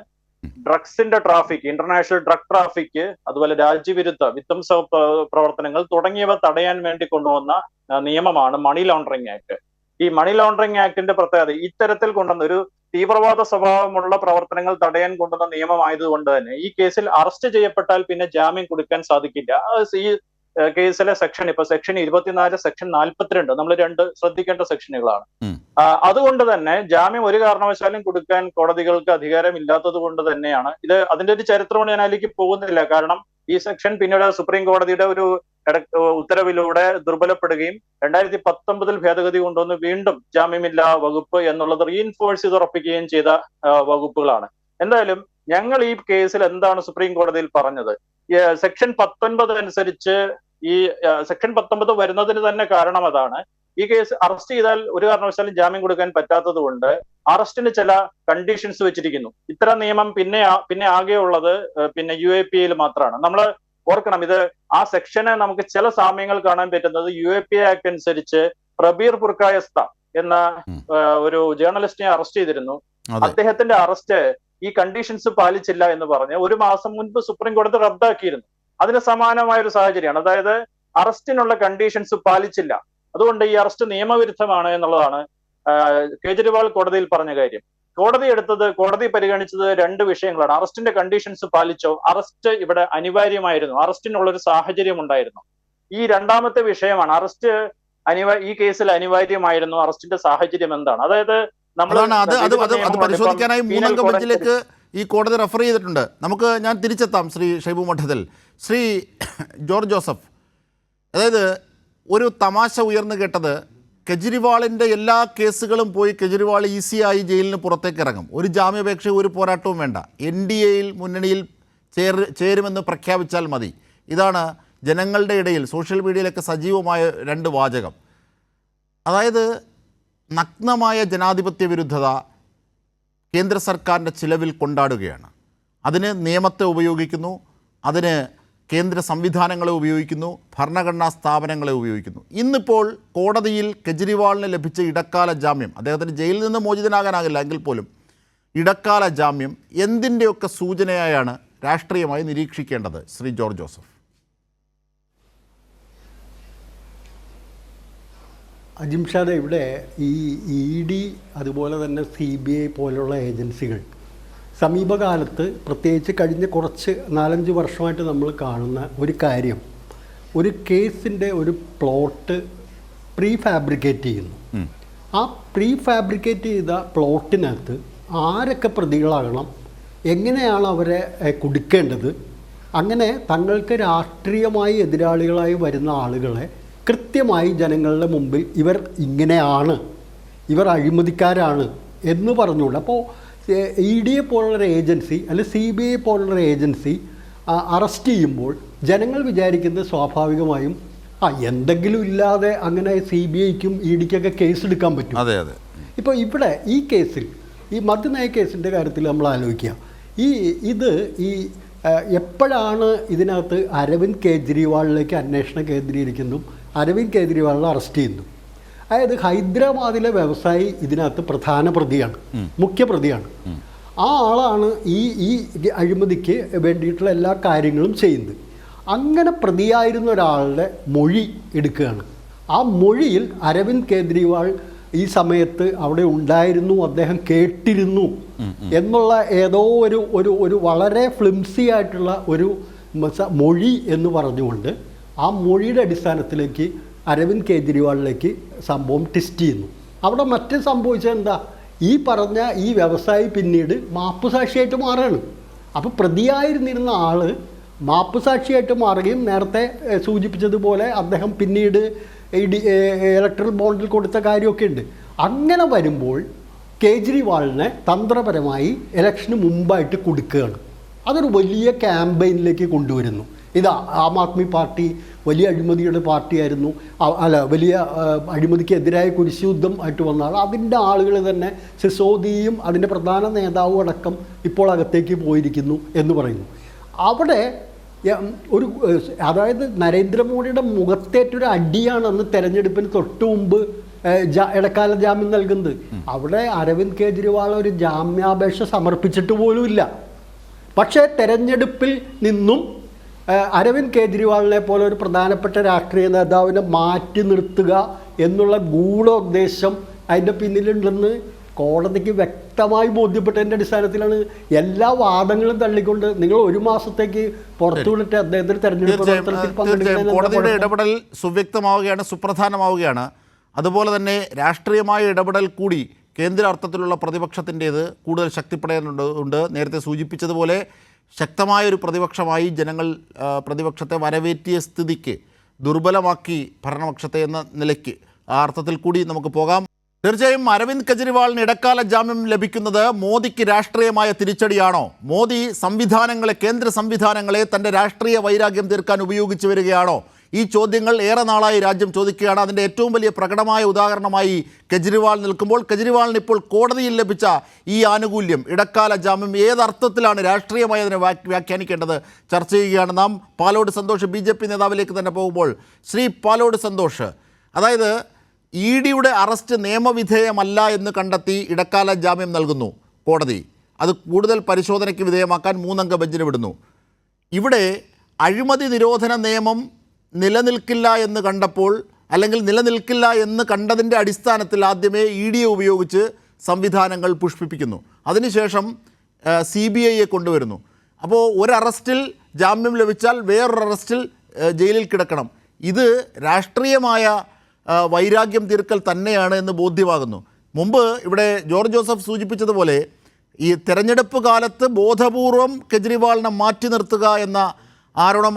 ഡ്രഗ്സിന്റെ ട്രാഫിക്, ഇന്റർനാഷണൽ ഡ്രഗ് ട്രാഫിക്, അതുപോലെ രാജ്യവിരുദ്ധ വിധ്വംസ പ്രവർത്തനങ്ങൾ തുടങ്ങിയവ തടയാൻ വേണ്ടി കൊണ്ടുവന്ന നിയമമാണ് മണി ലോണ്ടറിംഗ് ആക്ട്. ഈ മണി ലോണ്ടറിംഗ് ആക്ടിന്റെ പ്രത്യേകത ഇത്തരത്തിൽ കൊണ്ടുവന്ന ഒരു തീവ്രവാദ സ്വഭാവമുള്ള പ്രവർത്തനങ്ങൾ തടയാൻ കൊണ്ടുവന്ന നിയമമായതുകൊണ്ട് തന്നെ ഈ കേസിൽ അറസ്റ്റ് ചെയ്യപ്പെട്ടാൽ പിന്നെ ജാമ്യം കൊടുക്കാൻ സാധിക്കില്ല. ഈ കേസിലെ സെക്ഷൻ, ഇപ്പൊ സെക്ഷൻ 24, സെക്ഷൻ 42 നമ്മൾ 2 ശ്രദ്ധിക്കേണ്ട സെക്ഷനുകളാണ്. അതുകൊണ്ട് തന്നെ ജാമ്യം ഒരു കാരണവശാലും കൊടുക്കാൻ കോടതികൾക്ക് അധികാരമില്ലാത്തത് കൊണ്ട് തന്നെയാണ് ഇത്. അതിന്റെ ഒരു ചരിത്രമാണ്, ഞാൻ അതിലേക്ക് പോകുന്നില്ല. കാരണം ഈ സെക്ഷൻ പിന്നീട് സുപ്രീം കോടതിയുടെ ഒരു ഉത്തരവിലൂടെ ദുർബലപ്പെടുകയും 2019 ഭേദഗതി കൊണ്ടുവന്ന് വീണ്ടും ജാമ്യമില്ലാ വകുപ്പ് എന്നുള്ളത് റീഇൻഫോഴ്സ് ചെയ്ത് ഉറപ്പിക്കുകയും ചെയ്ത വകുപ്പുകളാണ്. എന്തായാലും ഞങ്ങൾ ഈ കേസിൽ എന്താണ് സുപ്രീം കോടതിയിൽ പറഞ്ഞത്, സെക്ഷൻ 19 അനുസരിച്ച് ഈ സെക്ഷൻ 19 വരുന്നതിന് തന്നെ കാരണം അതാണ്. ഈ കേസ് അറസ്റ്റ് ചെയ്താൽ ഒരു കാരണവശാലും ജാമ്യം കൊടുക്കാൻ പറ്റാത്തത് കൊണ്ട് അറസ്റ്റിന് ചില കണ്ടീഷൻസ് വെച്ചിരിക്കുന്നു. ഇത്തരം നിയമം പിന്നെ ആകെ ഉള്ളത് പിന്നെ UAPAയിൽ മാത്രമാണ്. നമ്മൾ ഓർക്കണം, ഇത് ആ സെക്ഷന് നമുക്ക് ചില സാമ്യങ്ങൾ കാണാൻ പറ്റുന്നത് UAPA ആക്ട് അനുസരിച്ച് പ്രബീർ പുർക്കായസ്ത എന്ന ഒരു ജേർണലിസ്റ്റിനെ അറസ്റ്റ് ചെയ്തിരുന്നു. അദ്ദേഹത്തിന്റെ അറസ്റ്റ് ഈ കണ്ടീഷൻസ് പാലിച്ചില്ല എന്ന് പറഞ്ഞ് 1 മാസം മുൻപ് സുപ്രീം കോടതി റദ്ദാക്കിയിരുന്നു. അതിന് സമാനമായ ഒരു സാഹചര്യമാണ്. അതായത് അറസ്റ്റിനുള്ള കണ്ടീഷൻസ് പാലിച്ചില്ല, അതുകൊണ്ട് ഈ അറസ്റ്റ് നിയമവിരുദ്ധമാണ് എന്നുള്ളതാണ് കേജ്രിവാൾ കോടതിയിൽ പറഞ്ഞ കാര്യം. കോടതി പരിഗണിച്ചത് 2 വിഷയങ്ങളാണ്. അറസ്റ്റിന്റെ കണ്ടീഷൻസ് പാലിച്ചോ, അറസ്റ്റ് ഇവിടെ അനിവാര്യമായിരുന്നു, അറസ്റ്റിനുള്ള ഒരു സാഹചര്യം ഉണ്ടായിരുന്നു. ഈ 2ാമത്തെ വിഷയമാണ് അറസ്റ്റ് ഈ കേസിൽ അനിവാര്യമായിരുന്നു, അറസ്റ്റിന്റെ സാഹചര്യം എന്താണ്. അതായത് പരിശോധിക്കാനായി 3 അംഗ ബെഞ്ചിലേക്ക് ഈ കോടതി റെഫർ ചെയ്തിട്ടുണ്ട്. ഞാൻ തിരിച്ചെത്താം ശ്രീ ഷൈബു മഠത്തിൽ. ശ്രീ ജോർജ് ജോസഫ്, അതായത് ഒരു തമാശ ഉയർന്നു കേട്ടത്, കെജ്രിവാളിൻ്റെ എല്ലാ കേസുകളും പോയി കെജ്രിവാൾ ഈസിയായി ജയിലിന് പുറത്തേക്ക് ഇറങ്ങും, ഒരു ജാമ്യാപേക്ഷ ഒരു പോരാട്ടവും വേണ്ട, NDAയിൽ മുന്നണിയിൽ ചേരുമെന്ന് പ്രഖ്യാപിച്ചാൽ മതി. ഇതാണ് ജനങ്ങളുടെ ഇടയിൽ സോഷ്യൽ മീഡിയയിലൊക്കെ സജീവമായ രണ്ട് വാചകം. അതായത് നഗ്നമായ ജനാധിപത്യ വിരുദ്ധത കേന്ദ്ര സർക്കാരിൻ്റെ ചിലവിൽ കൊണ്ടാടുകയാണ്. അതിന് നിയമത്തെ ഉപയോഗിക്കുന്നു, അതിന് കേന്ദ്ര സംവിധാനങ്ങളെ ഉപയോഗിക്കുന്നു, ഭരണഘടനാ സ്ഥാപനങ്ങളെ ഉപയോഗിക്കുന്നു. ഇന്നിപ്പോൾ കോടതിയിൽ കെജ്രിവാളിന് ലഭിച്ച ഇടക്കാല ജാമ്യം, അദ്ദേഹത്തിന് ജയിലിൽ നിന്ന് മോചിതനാകാനാകില്ല എങ്കിൽ പോലും ഇടക്കാല ജാമ്യം എന്തിൻ്റെയൊക്കെ സൂചനയായാണ് രാഷ്ട്രീയമായി നിരീക്ഷിക്കേണ്ടത് ശ്രീ ജോർജ് ജോസഫ്? അജിംഷാദ്, ഇവിടെ ഈ ED അതുപോലെ തന്നെ CBI പോലുള്ള ഏജൻസികൾ സമീപകാലത്ത്, പ്രത്യേകിച്ച് കഴിഞ്ഞ കുറച്ച് 4-5 വർഷമായിട്ട് നമ്മൾ കാണുന്ന ഒരു കാര്യം, ഒരു കേസിൻ്റെ ഒരു പ്ലോട്ട് ഫാബ്രിക്കേറ്റ് ചെയ്യുന്നു. ആ ഫാബ്രിക്കേറ്റ് ചെയ്ത പ്ലോട്ടിനകത്ത് ആരൊക്കെ പ്രതികളാകണം, എങ്ങനെയാണ് അവരെ കുടുക്കേണ്ടത്, അങ്ങനെ തങ്ങൾക്ക് രാഷ്ട്രീയമായി എതിരാളികളായി വരുന്ന ആളുകളെ കൃത്യമായി ജനങ്ങളുടെ മുമ്പിൽ ഇവർ ഇങ്ങനെയാണ്, ഇവർ അഴിമതിക്കാരാണ് എന്ന് പറഞ്ഞുകൊണ്ട്, അപ്പോൾ ED പോലുള്ളൊരു ഏജൻസി അല്ലെങ്കിൽ CBI പോലുള്ളൊരു ഏജൻസി അറസ്റ്റ് ചെയ്യുമ്പോൾ ജനങ്ങൾ വിചാരിക്കുന്നത് സ്വാഭാവികമായും എന്തെങ്കിലും ഇല്ലാതെ അങ്ങനെ CBIക്കും EDക്കൊക്കെ കേസ് എടുക്കാൻ പറ്റും. അതെ അതെ. ഇപ്പോൾ ഇവിടെ ഈ കേസിൽ, ഈ മദ്യനയ കേസിൻ്റെ കാര്യത്തിൽ നമ്മൾ ആലോചിക്കുക, ഇത് എപ്പോഴാണ് ഇതിനകത്ത് അരവിന്ദ് കെജ്രിവാളിലേക്ക് അന്വേഷണം കേന്ദ്രീകരിക്കുന്നു, അരവിന്ദ് കെജ്രിവാളിനെ അറസ്റ്റ് ചെയ്യുന്നു. അതായത് ഹൈദരാബാദിലെ വ്യവസായി ഇതിനകത്ത് പ്രധാന പ്രതിയാണ്, മുഖ്യപ്രതിയാണ്. ആ ആളാണ് ഈ അഴിമതിക്ക് വേണ്ടിയിട്ടുള്ള എല്ലാ കാര്യങ്ങളും ചെയ്യുന്നത്. അങ്ങനെ പ്രതിയായിരുന്ന ഒരാളുടെ മൊഴി എടുക്കുകയാണ്. ആ മൊഴിയിൽ അരവിന്ദ് കെജ്രിവാൾ ഈ സമയത്ത് അവിടെ ഉണ്ടായിരുന്നു, അദ്ദേഹം കേട്ടിരുന്നു എന്നുള്ള ഏതോ ഒരു വളരെ ഫ്ലിംസി ആയിട്ടുള്ള ഒരു മൊഴി എന്ന് പറഞ്ഞുകൊണ്ട് ആ മൊഴിയുടെ അടിസ്ഥാനത്തിലേക്ക് അരവിന്ദ് കെജ്രിവാളിലേക്ക് സംഭവം ടെസ്റ്റ് ചെയ്യുന്നു. അവിടെ മറ്റ് സംഭവിച്ചത് എന്താ, ഈ പറഞ്ഞ ഈ വ്യവസായി പിന്നീട് മാപ്പുസാക്ഷിയായിട്ട് മാറുകയാണ്. അപ്പോൾ പ്രതിയായിരുന്നിരുന്ന ആൾ മാപ്പുസാക്ഷിയായിട്ട് മാറുകയും നേരത്തെ സൂചിപ്പിച്ചതുപോലെ അദ്ദേഹം പിന്നീട് ഇലക്ട്രൽ ബോണ്ടിൽ കൊടുത്ത കാര്യമൊക്കെ ഉണ്ട്. അങ്ങനെ വരുമ്പോൾ കേജ്രിവാളിനെ തന്ത്രപരമായി ഇലക്ഷന് മുമ്പായിട്ട് കൊടുക്കുകയാണ്. അതൊരു വലിയ ക്യാമ്പയിനിലേക്ക് കൊണ്ടുവരുന്നു. ഇത് ആം ആദ്മി പാർട്ടി വലിയ അഴിമതിയുടെ പാർട്ടിയായിരുന്നു, വലിയ അഴിമതിക്കെതിരായ കുരിശുയുദ്ധം ആയിട്ട് വന്ന ആൾ, അതിൻ്റെ ആളുകൾ തന്നെ സിസോദിയും അതിൻ്റെ പ്രധാന നേതാവും അടക്കം ഇപ്പോൾ അകത്തേക്ക് പോയിരിക്കുന്നു എന്ന് പറയുന്നു. അവിടെ അതായത് നരേന്ദ്രമോദിയുടെ മുഖത്തേറ്റൊരു അടിയാണ് അന്ന് തെരഞ്ഞെടുപ്പിന് തൊട്ട് മുമ്പ് ഇടക്കാല ജാമ്യം നൽകുന്നത്. അവിടെ അരവിന്ദ് കെജ്രിവാൾ ഒരു ജാമ്യാപേക്ഷ സമർപ്പിച്ചിട്ട് പോലുമില്ല. പക്ഷേ തെരഞ്ഞെടുപ്പിൽ നിന്നും അരവിന്ദ് കെജ്രിവാളിനെ പോലെ ഒരു പ്രധാനപ്പെട്ട രാഷ്ട്രീയ നേതാവിനെ മാറ്റി നിർത്തുക എന്നുള്ള ഗൂഢോദ്ദേശം അതിൻ്റെ പിന്നിലുണ്ടെന്ന് കോടതിക്ക് വ്യക്തമായി ബോധ്യപ്പെട്ടതിൻ്റെ അടിസ്ഥാനത്തിലാണ് എല്ലാ വാദങ്ങളും തള്ളിക്കൊണ്ട് നിങ്ങൾ 1 മാസത്തേക്ക് പുറത്തുവിട്ടിട്ട് അദ്ദേഹത്തിന് തെരഞ്ഞെടുപ്പ് കോടതിയുടെ ഇടപെടൽ സുവ്യക്തമാവുകയാണ്, സുപ്രധാനമാവുകയാണ്. അതുപോലെ തന്നെ രാഷ്ട്രീയമായ ഇടപെടൽ കൂടി കേന്ദ്ര അർത്ഥത്തിലുള്ള പ്രതിപക്ഷത്തിൻ്റേത് കൂടുതൽ ശക്തിപ്പെടേണ്ടതുണ്ട്. നേരത്തെ സൂചിപ്പിച്ചതുപോലെ ശക്തമായൊരു പ്രതിപക്ഷമായി ജനങ്ങൾ പ്രതിപക്ഷത്തെ വരവേറ്റിയ സ്ഥിതിക്ക് ദുർബലമാക്കി ഭരണപക്ഷത്തെ എന്ന നിലയ്ക്ക് ആ അർത്ഥത്തിൽ കൂടി നമുക്ക് പോകാം. തീർച്ചയായും അരവിന്ദ് കെജ്രിവാളിന് ഇടക്കാല ജാമ്യം ലഭിക്കുന്നത് മോദിക്ക് രാഷ്ട്രീയമായ തിരിച്ചടിയാണോ? മോദി സംവിധാനങ്ങളെ, കേന്ദ്ര സംവിധാനങ്ങളെ തൻ്റെ രാഷ്ട്രീയ വൈരാഗ്യം തീർക്കാൻ ഉപയോഗിച്ചു വരികയാണോ? ഈ ചോദ്യങ്ങൾ ഏറെ നാളായി രാജ്യം ചോദിക്കുകയാണ്. അതിൻ്റെ ഏറ്റവും വലിയ പ്രകടമായ ഉദാഹരണമായി കെജ്രിവാൾ നിൽക്കുമ്പോൾ കെജ്രിവാളിന് ഇപ്പോൾ കോടതിയിൽ ലഭിച്ച ഈ ആനുകൂല്യം, ഇടക്കാല ജാമ്യം, ഏതർത്ഥത്തിലാണ് രാഷ്ട്രീയമായി അതിനെ വ്യാഖ്യാനിക്കേണ്ടത് ചർച്ച ചെയ്യുകയാണ് നാം. പാലോട് സന്തോഷ് BJP നേതാവിലേക്ക് തന്നെ പോകുമ്പോൾ, ശ്രീ പാലോട് സന്തോഷ്, അതായത് EDയുടെ അറസ്റ്റ് നിയമവിധേയമല്ല എന്ന് കണ്ടെത്തി ഇടക്കാല ജാമ്യം നൽകുന്നു കോടതി. അത് കൂടുതൽ പരിശോധനയ്ക്ക് വിധേയമാക്കാൻ 3-അംഗ ബെഞ്ചിന് വിടുന്നു. ഇവിടെ അഴിമതി നിരോധന നിയമം നിലനിൽക്കില്ല എന്ന് കണ്ടപ്പോൾ, അല്ലെങ്കിൽ നിലനിൽക്കില്ല എന്ന് കണ്ടതിൻ്റെ അടിസ്ഥാനത്തിൽ ആദ്യമേ EDയെ ഉപയോഗിച്ച് സംവിധാനങ്ങൾ പുഷ്പിപ്പിക്കുന്നു. അതിനുശേഷം CBIയെ കൊണ്ടുവരുന്നു. അപ്പോൾ ഒരു അറസ്റ്റിൽ ജാമ്യം ലഭിച്ചാൽ വേറൊരു അറസ്റ്റിൽ ജയിലിൽ കിടക്കണം. ഇത് രാഷ്ട്രീയമായ വൈരാഗ്യം തീർക്കൽ തന്നെയാണ് എന്ന് ബോധ്യമാകുന്നു. മുമ്പ് ഇവിടെ ജോർജ് ജോസഫ് സൂചിപ്പിച്ചതുപോലെ ഈ തെരഞ്ഞെടുപ്പ് കാലത്ത് ബോധപൂർവം കെജ്രിവാളിനെ മാറ്റി നിർത്തുക എന്ന ആരോപണം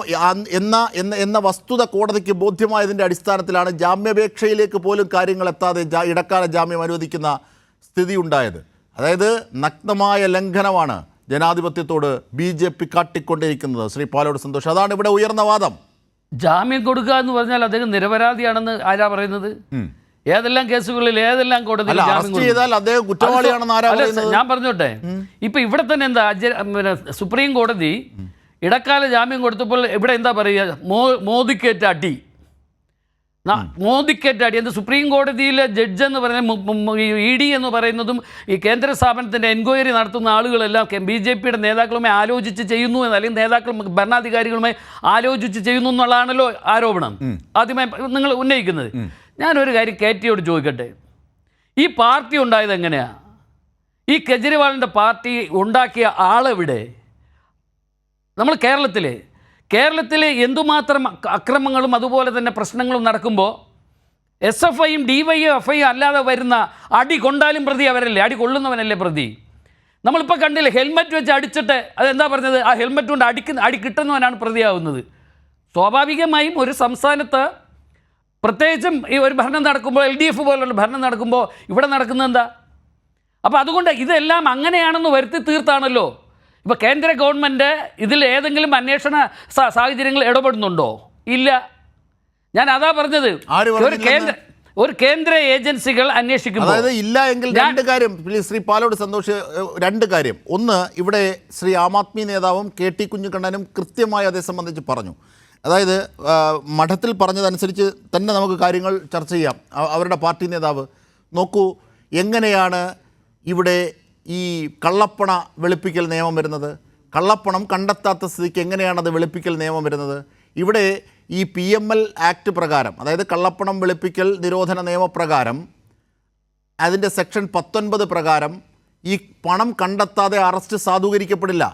എന്ന വസ്തുത കോടതിക്ക് ബോധ്യമായതിൻ്റെ അടിസ്ഥാനത്തിലാണ് ജാമ്യാപേക്ഷയിലേക്ക് പോലും കാര്യങ്ങൾ എത്താതെ ഇടക്കാല ജാമ്യം അനുവദിക്കുന്ന സ്ഥിതി ഉണ്ടായത്. അതായത് നഗ്നമായ ലംഘനമാണ് ജനാധിപത്യത്തോട് BJP കാട്ടിക്കൊണ്ടിരിക്കുന്നത്. ശ്രീ പാലോട് സന്തോഷ്, അതാണ് ഇവിടെ ഉയർന്ന വാദം. ജാമ്യം കൊടുക്കുക എന്ന് പറഞ്ഞാൽ അദ്ദേഹം നിരപരാധിയാണെന്ന് ആരാ പറയുന്നത്? ഏതെല്ലാം കേസുകളിൽ ഏതെല്ലാം കോടതി ചെയ്താൽ അദ്ദേഹം കുറ്റവാളിയാണെന്ന് ആരാ പറയുന്നത്? ഞാൻ പറഞ്ഞോട്ടെ, ഇപ്പൊ ഇവിടെ തന്നെ എന്താ സുപ്രീം കോടതി ഇടക്കാല ജാമ്യം കൊടുത്തപ്പോൾ ഇവിടെ എന്താ പറയുക? മോദിക്കേറ്റ അടി, മോദിക്കേറ്റ അടി. എന്ത് സുപ്രീം കോടതിയിലെ ജഡ്ജ് എന്ന് പറയുന്നത് ED എന്ന് പറയുന്നതും ഈ കേന്ദ്ര സ്ഥാപനത്തിൻ്റെ എൻക്വയറി നടത്തുന്ന ആളുകളെല്ലാം BJPയുടെ നേതാക്കളുമായി ആലോചിച്ച് ചെയ്യുന്നു എന്ന്, അല്ലെങ്കിൽ നേതാക്കൾ ഭരണാധികാരികളുമായി ആലോചിച്ച് ചെയ്യുന്നു എന്നുള്ളതാണല്ലോ ആരോപണം ആദ്യമായി നിങ്ങൾ ഉന്നയിക്കുന്നത്. ഞാനൊരു കാര്യം KTയോട് ചോദിക്കട്ടെ, ഈ പാർട്ടി ഉണ്ടായത് എങ്ങനെയാണ്? ഈ കെജ്രിവാളിൻ്റെ പാർട്ടി ഉണ്ടാക്കിയ ആളെവിടെ? നമ്മൾ കേരളത്തിലെ എന്തുമാത്രം അക്രമങ്ങളും അതുപോലെ തന്നെ പ്രശ്നങ്ങളും നടക്കുമ്പോൾ SFIയും DYFIയും അല്ലാതെ വരുന്ന അടി കൊണ്ടാലും പ്രതി അവരല്ലേ? അടി കൊള്ളുന്നവനല്ലേ പ്രതി? നമ്മളിപ്പോൾ കണ്ടില്ലേ, ഹെൽമെറ്റ് വെച്ച് അടിച്ചിട്ട് അതെന്താ പറഞ്ഞത്? ആ ഹെൽമെറ്റ് കൊണ്ട് അടി കിട്ടുന്നവനാണ് പ്രതിയാവുന്നത്. സ്വാഭാവികമായും ഒരു സംസ്ഥാനത്ത് പ്രത്യേകിച്ചും ഈ ഒരു ഭരണം നടക്കുമ്പോൾ, LDF പോലുള്ള ഭരണം നടക്കുമ്പോൾ ഇവിടെ നടക്കുന്നത് എന്താ? അപ്പോൾ അതുകൊണ്ട് ഇതെല്ലാം അങ്ങനെയാണെന്ന് വരുത്തി തീർത്താണല്ലോ. ഇപ്പോൾ കേന്ദ്ര ഗവൺമെൻറ് ഇതിൽ ഏതെങ്കിലും അന്വേഷണ സാഹചര്യങ്ങൾ ഇടപെടുന്നുണ്ടോ? ഇല്ല. ഞാൻ അതാ പറഞ്ഞത്, ഒരു കേന്ദ്ര ഏജൻസികൾ അന്വേഷിക്കുമ്പോൾ. അതായത് ഇല്ല എങ്കിൽ രണ്ട് കാര്യം ശ്രീ പാലോട് സന്തോഷ്, രണ്ട് കാര്യം. ഒന്ന്, ഇവിടെ ശ്രീ ആം ആദ്മി നേതാവും KT കുഞ്ഞിക്കണ്ണനും കൃത്യമായി അതേ സംബന്ധിച്ച് പറഞ്ഞു. അതായത് മഠത്തിൽ പറഞ്ഞതനുസരിച്ച് തന്നെ നമുക്ക് കാര്യങ്ങൾ ചർച്ച ചെയ്യാം. അവരുടെ പാർട്ടി നേതാവ് നോക്കൂ, എങ്ങനെയാണ് ഇവിടെ ഈ കള്ളപ്പണ വെളുപ്പിക്കൽ നിയമം വരുന്നത്? കള്ളപ്പണം കണ്ടെത്താത്ത സ്ഥിതിക്ക് എങ്ങനെയാണത് വെളുപ്പിക്കൽ നിയമം വരുന്നത്? ഇവിടെ ഈ PML ആക്ട് പ്രകാരം, അതായത് കള്ളപ്പണം വെളുപ്പിക്കൽ നിരോധന നിയമപ്രകാരം, അതിൻ്റെ സെക്ഷൻ 19 പ്രകാരം ഈ പണം കണ്ടെത്താതെ അറസ്റ്റ് സാധൂകരിക്കപ്പെടില്ല.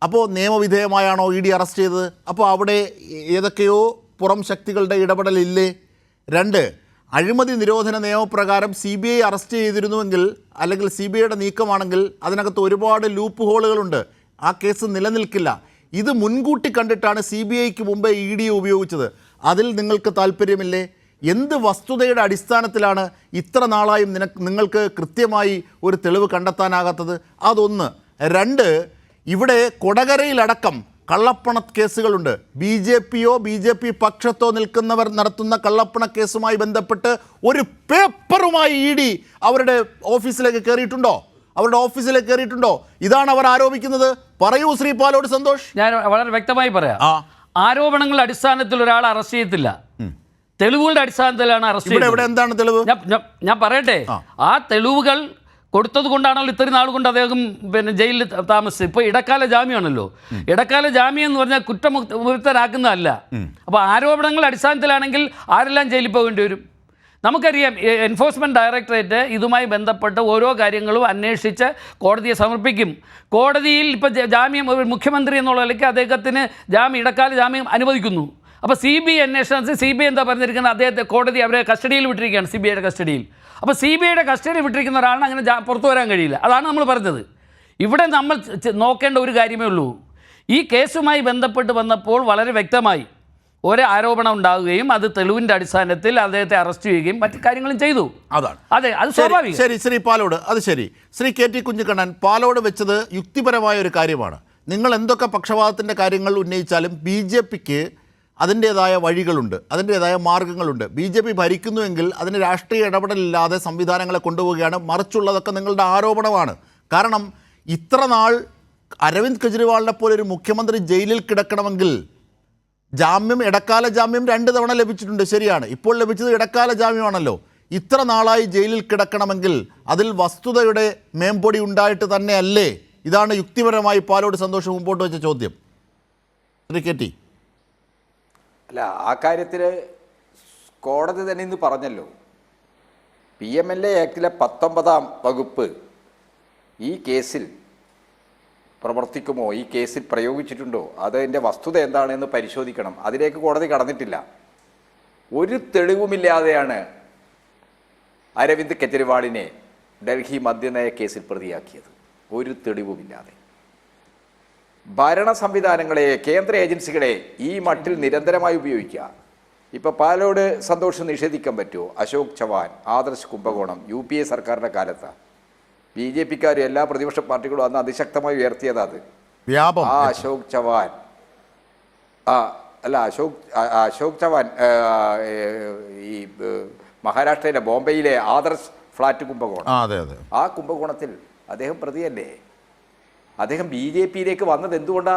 അപ്പോൾ നിയമവിധേയമായാണോ ED അറസ്റ്റ് ചെയ്തത്? അപ്പോൾ അവിടെ ഏതൊക്കെയോ പുറം ശക്തികളുടെ ഇടപെടലില്ലേ? രണ്ട്, അഴിമതി നിരോധന നിയമപ്രകാരം CBI അറസ്റ്റ് ചെയ്തിരുന്നുവെങ്കിൽ, അല്ലെങ്കിൽ CBIയുടെ നീക്കമാണെങ്കിൽ അതിനകത്ത് ഒരുപാട് ലൂപ്പ് ഹോളുകളുണ്ട്. ആ കേസ് നിലനിൽക്കില്ല. ഇത് മുൻകൂട്ടി കണ്ടിട്ടാണ് CBIക്ക് മുമ്പേ ED ഉപയോഗിച്ചത്. അതിൽ നിങ്ങൾക്ക് താല്പര്യമില്ലേ? എന്ത് വസ്തുതയുടെ അടിസ്ഥാനത്തിലാണ് ഇത്ര നാളായും നിങ്ങൾക്ക് കൃത്യമായി ഒരു തെളിവ് കണ്ടെത്താനാകാത്തത്? അതൊന്ന്. രണ്ട്, ഇവിടെ കൊടകരയിലടക്കം കള്ളപ്പണ കേസുകളുണ്ട്. BJPയോ BJP പക്ഷത്തോ നിൽക്കുന്നവർ നടത്തുന്ന കള്ളപ്പണ കേസുമായി ബന്ധപ്പെട്ട് ഒരു പേപ്പറുമായി ED അവരുടെ ഓഫീസിലേക്ക് കയറിയിട്ടുണ്ടോ? ഇതാണ് അവർ ആരോപിക്കുന്നത്. പറയൂ ശ്രീ പാലോട് സന്തോഷ്. ഞാൻ വളരെ വ്യക്തമായി പറയാം. ആരോപണങ്ങളുടെ അടിസ്ഥാനത്തിൽ ഒരാൾ അറസ്റ്റ് ചെയ്യത്തില്ല, തെളിവുകളുടെ അടിസ്ഥാനത്തിലാണ് അറസ്റ്റ് ചെയ്യുന്നത്. ഇവിടെ എന്താണ് തെളിവ്? ഞാൻ പറയട്ടെ, ആ തെളിവുകൾ കൊടുത്തത് കൊണ്ടാണല്ലോ ഇത്രയും നാൾ കൊണ്ട് അദ്ദേഹം ജയിലിൽ താമസിച്ചത്. ഇപ്പോൾ ഇടക്കാല ജാമ്യമാണല്ലോ. ഇടക്കാല ജാമ്യം എന്ന് പറഞ്ഞാൽ കുറ്റമുക്തനാക്കുന്നതല്ല. അപ്പോൾ ആരോപണങ്ങളുടെ അടിസ്ഥാനത്തിലാണെങ്കിൽ ആരെല്ലാം ജയിലിൽ പോകേണ്ടി വരും? നമുക്കറിയാം, എൻഫോഴ്സ്മെൻറ്റ് ഡയറക്ടറേറ്റ് ഇതുമായി ബന്ധപ്പെട്ട് ഓരോ കാര്യങ്ങളും അന്വേഷിച്ച് കോടതിയെ സമർപ്പിക്കും. കോടതിയിൽ ഇപ്പോൾ ജാമ്യം, ഒരു മുഖ്യമന്ത്രി എന്നുള്ള നിലയ്ക്ക് അദ്ദേഹത്തിന് ഇടക്കാല ജാമ്യം അനുവദിക്കുന്നു. അപ്പോൾ CBI അന്വേഷണത്തിൽ CBI എന്താ പറഞ്ഞിരിക്കുന്നത്? അദ്ദേഹത്തെ കോടതി അവരെ കസ്റ്റഡിയിൽ വിട്ടിരിക്കുകയാണ്, CBIയുടെ കസ്റ്റഡിയിൽ. അപ്പോൾ CBIയുടെ കസ്റ്റഡിയിൽ വിട്ടിരിക്കുന്ന ഒരാളിന് അങ്ങനെ പുറത്തു വരാൻ കഴിയില്ല. അതാണ് നമ്മൾ പറഞ്ഞത്. ഇവിടെ നമ്മൾ നോക്കേണ്ട ഒരു കാര്യമേ ഉള്ളൂ. ഈ കേസുമായി ബന്ധപ്പെട്ട് വന്നപ്പോൾ വളരെ വ്യക്തമായി ഒരു ആരോപണം ഉണ്ടാവുകയും അത് തെളിവിൻ്റെ അടിസ്ഥാനത്തിൽ അദ്ദേഹത്തെ അറസ്റ്റ് ചെയ്യുകയും മറ്റു കാര്യങ്ങളും ചെയ്തു. അതെ, അത് സ്വാഭാവികം. ശരി ശ്രീ പാലോട്, അത് ശരി. ശ്രീ KT കുഞ്ഞിക്കണ്ണൻ, പാലോട് വെച്ചത് യുക്തിപരമായ ഒരു കാര്യമാണ്. നിങ്ങൾ എന്തൊക്കെ പക്ഷപാതത്തിൻ്റെ കാര്യങ്ങൾ ഉന്നയിച്ചാലും BJPക്ക് അതിൻ്റേതായ വഴികളുണ്ട്, അതിൻ്റേതായ മാർഗങ്ങളുണ്ട്. BJP ഭരിക്കുന്നുവെങ്കിൽ അതിന് രാഷ്ട്രീയ ഇടപെടലില്ലാതെ സംവിധാനങ്ങളെ കൊണ്ടുപോവുകയാണ്. മറിച്ചുള്ളതൊക്കെ നിങ്ങളുടെ ആരോപണമാണ്. കാരണം ഇത്ര നാൾ അരവിന്ദ് കെജ്രിവാളിനെ പോലെ ഒരു മുഖ്യമന്ത്രി ജയിലിൽ കിടക്കണമെങ്കിൽ ഇടക്കാല ജാമ്യം 2 തവണ ലഭിച്ചിട്ടുണ്ട്, ശരിയാണ്. ഇപ്പോൾ ലഭിച്ചത് ഇടക്കാല ജാമ്യമാണല്ലോ. ഇത്ര നാളായി ജയിലിൽ കിടക്കണമെങ്കിൽ അതിൽ വസ്തുതയുടെ മേമ്പൊടി ഉണ്ടായിട്ട് തന്നെയല്ലേ? ഇതാണ് യുക്തിപരമായി പാലോട് സന്തോഷം മുമ്പോട്ട് വെച്ച ചോദ്യം. ശ്രീ KT. അല്ല, ആ കാര്യത്തിൽ കോടതി തന്നെ ഇന്ന് പറഞ്ഞല്ലോ, PMLA ആക്ടിലെ 19-ാം വകുപ്പ് ഈ കേസിൽ പ്രവർത്തിക്കുമോ, ഈ കേസിൽ പ്രയോഗിച്ചിട്ടുണ്ടോ, അതിൻ്റെ വസ്തുത എന്താണെന്ന് പരിശോധിക്കണം. അതിലേക്ക് കോടതി കടന്നിട്ടില്ല. ഒരു തെളിവുമില്ലാതെയാണ് അരവിന്ദ് കെജ്രിവാളിനെ ഡൽഹി മദ്യനയ കേസിൽ പ്രതിയാക്കിയത്. ഒരു തെളിവുമില്ലാതെ ഭരണ സംവിധാനങ്ങളെ, കേന്ദ്ര ഏജൻസികളെ ഈ മട്ടിൽ നിരന്തരമായി ഉപയോഗിക്കുക. ഇപ്പോൾ പാലോട് സന്തോഷം നിഷേധിക്കാൻ പറ്റുമോ? അശോക് ചവാൻ, ആദർശ് കുംഭകോണം UPA സർക്കാരിൻ്റെ കാലത്താണ്. BJPക്കാരും എല്ലാ പ്രതിപക്ഷ പാർട്ടികളും അന്ന് അതിശക്തമായി ഉയർത്തിയതാ അത്. വ്യാപം ആ അശോക് ചവാൻ അശോക് ചവാൻ ഈ മഹാരാഷ്ട്രയിലെ ബോംബെയിലെ ആദർശ് ഫ്ലാറ്റ് കുംഭകോണം, അതെ അതെ, ആ കുംഭകോണത്തിൽ അദ്ദേഹം പ്രതിയല്ലേ? അദ്ദേഹം BJPയിലേക്ക് വന്നത് എന്തുകൊണ്ടാ?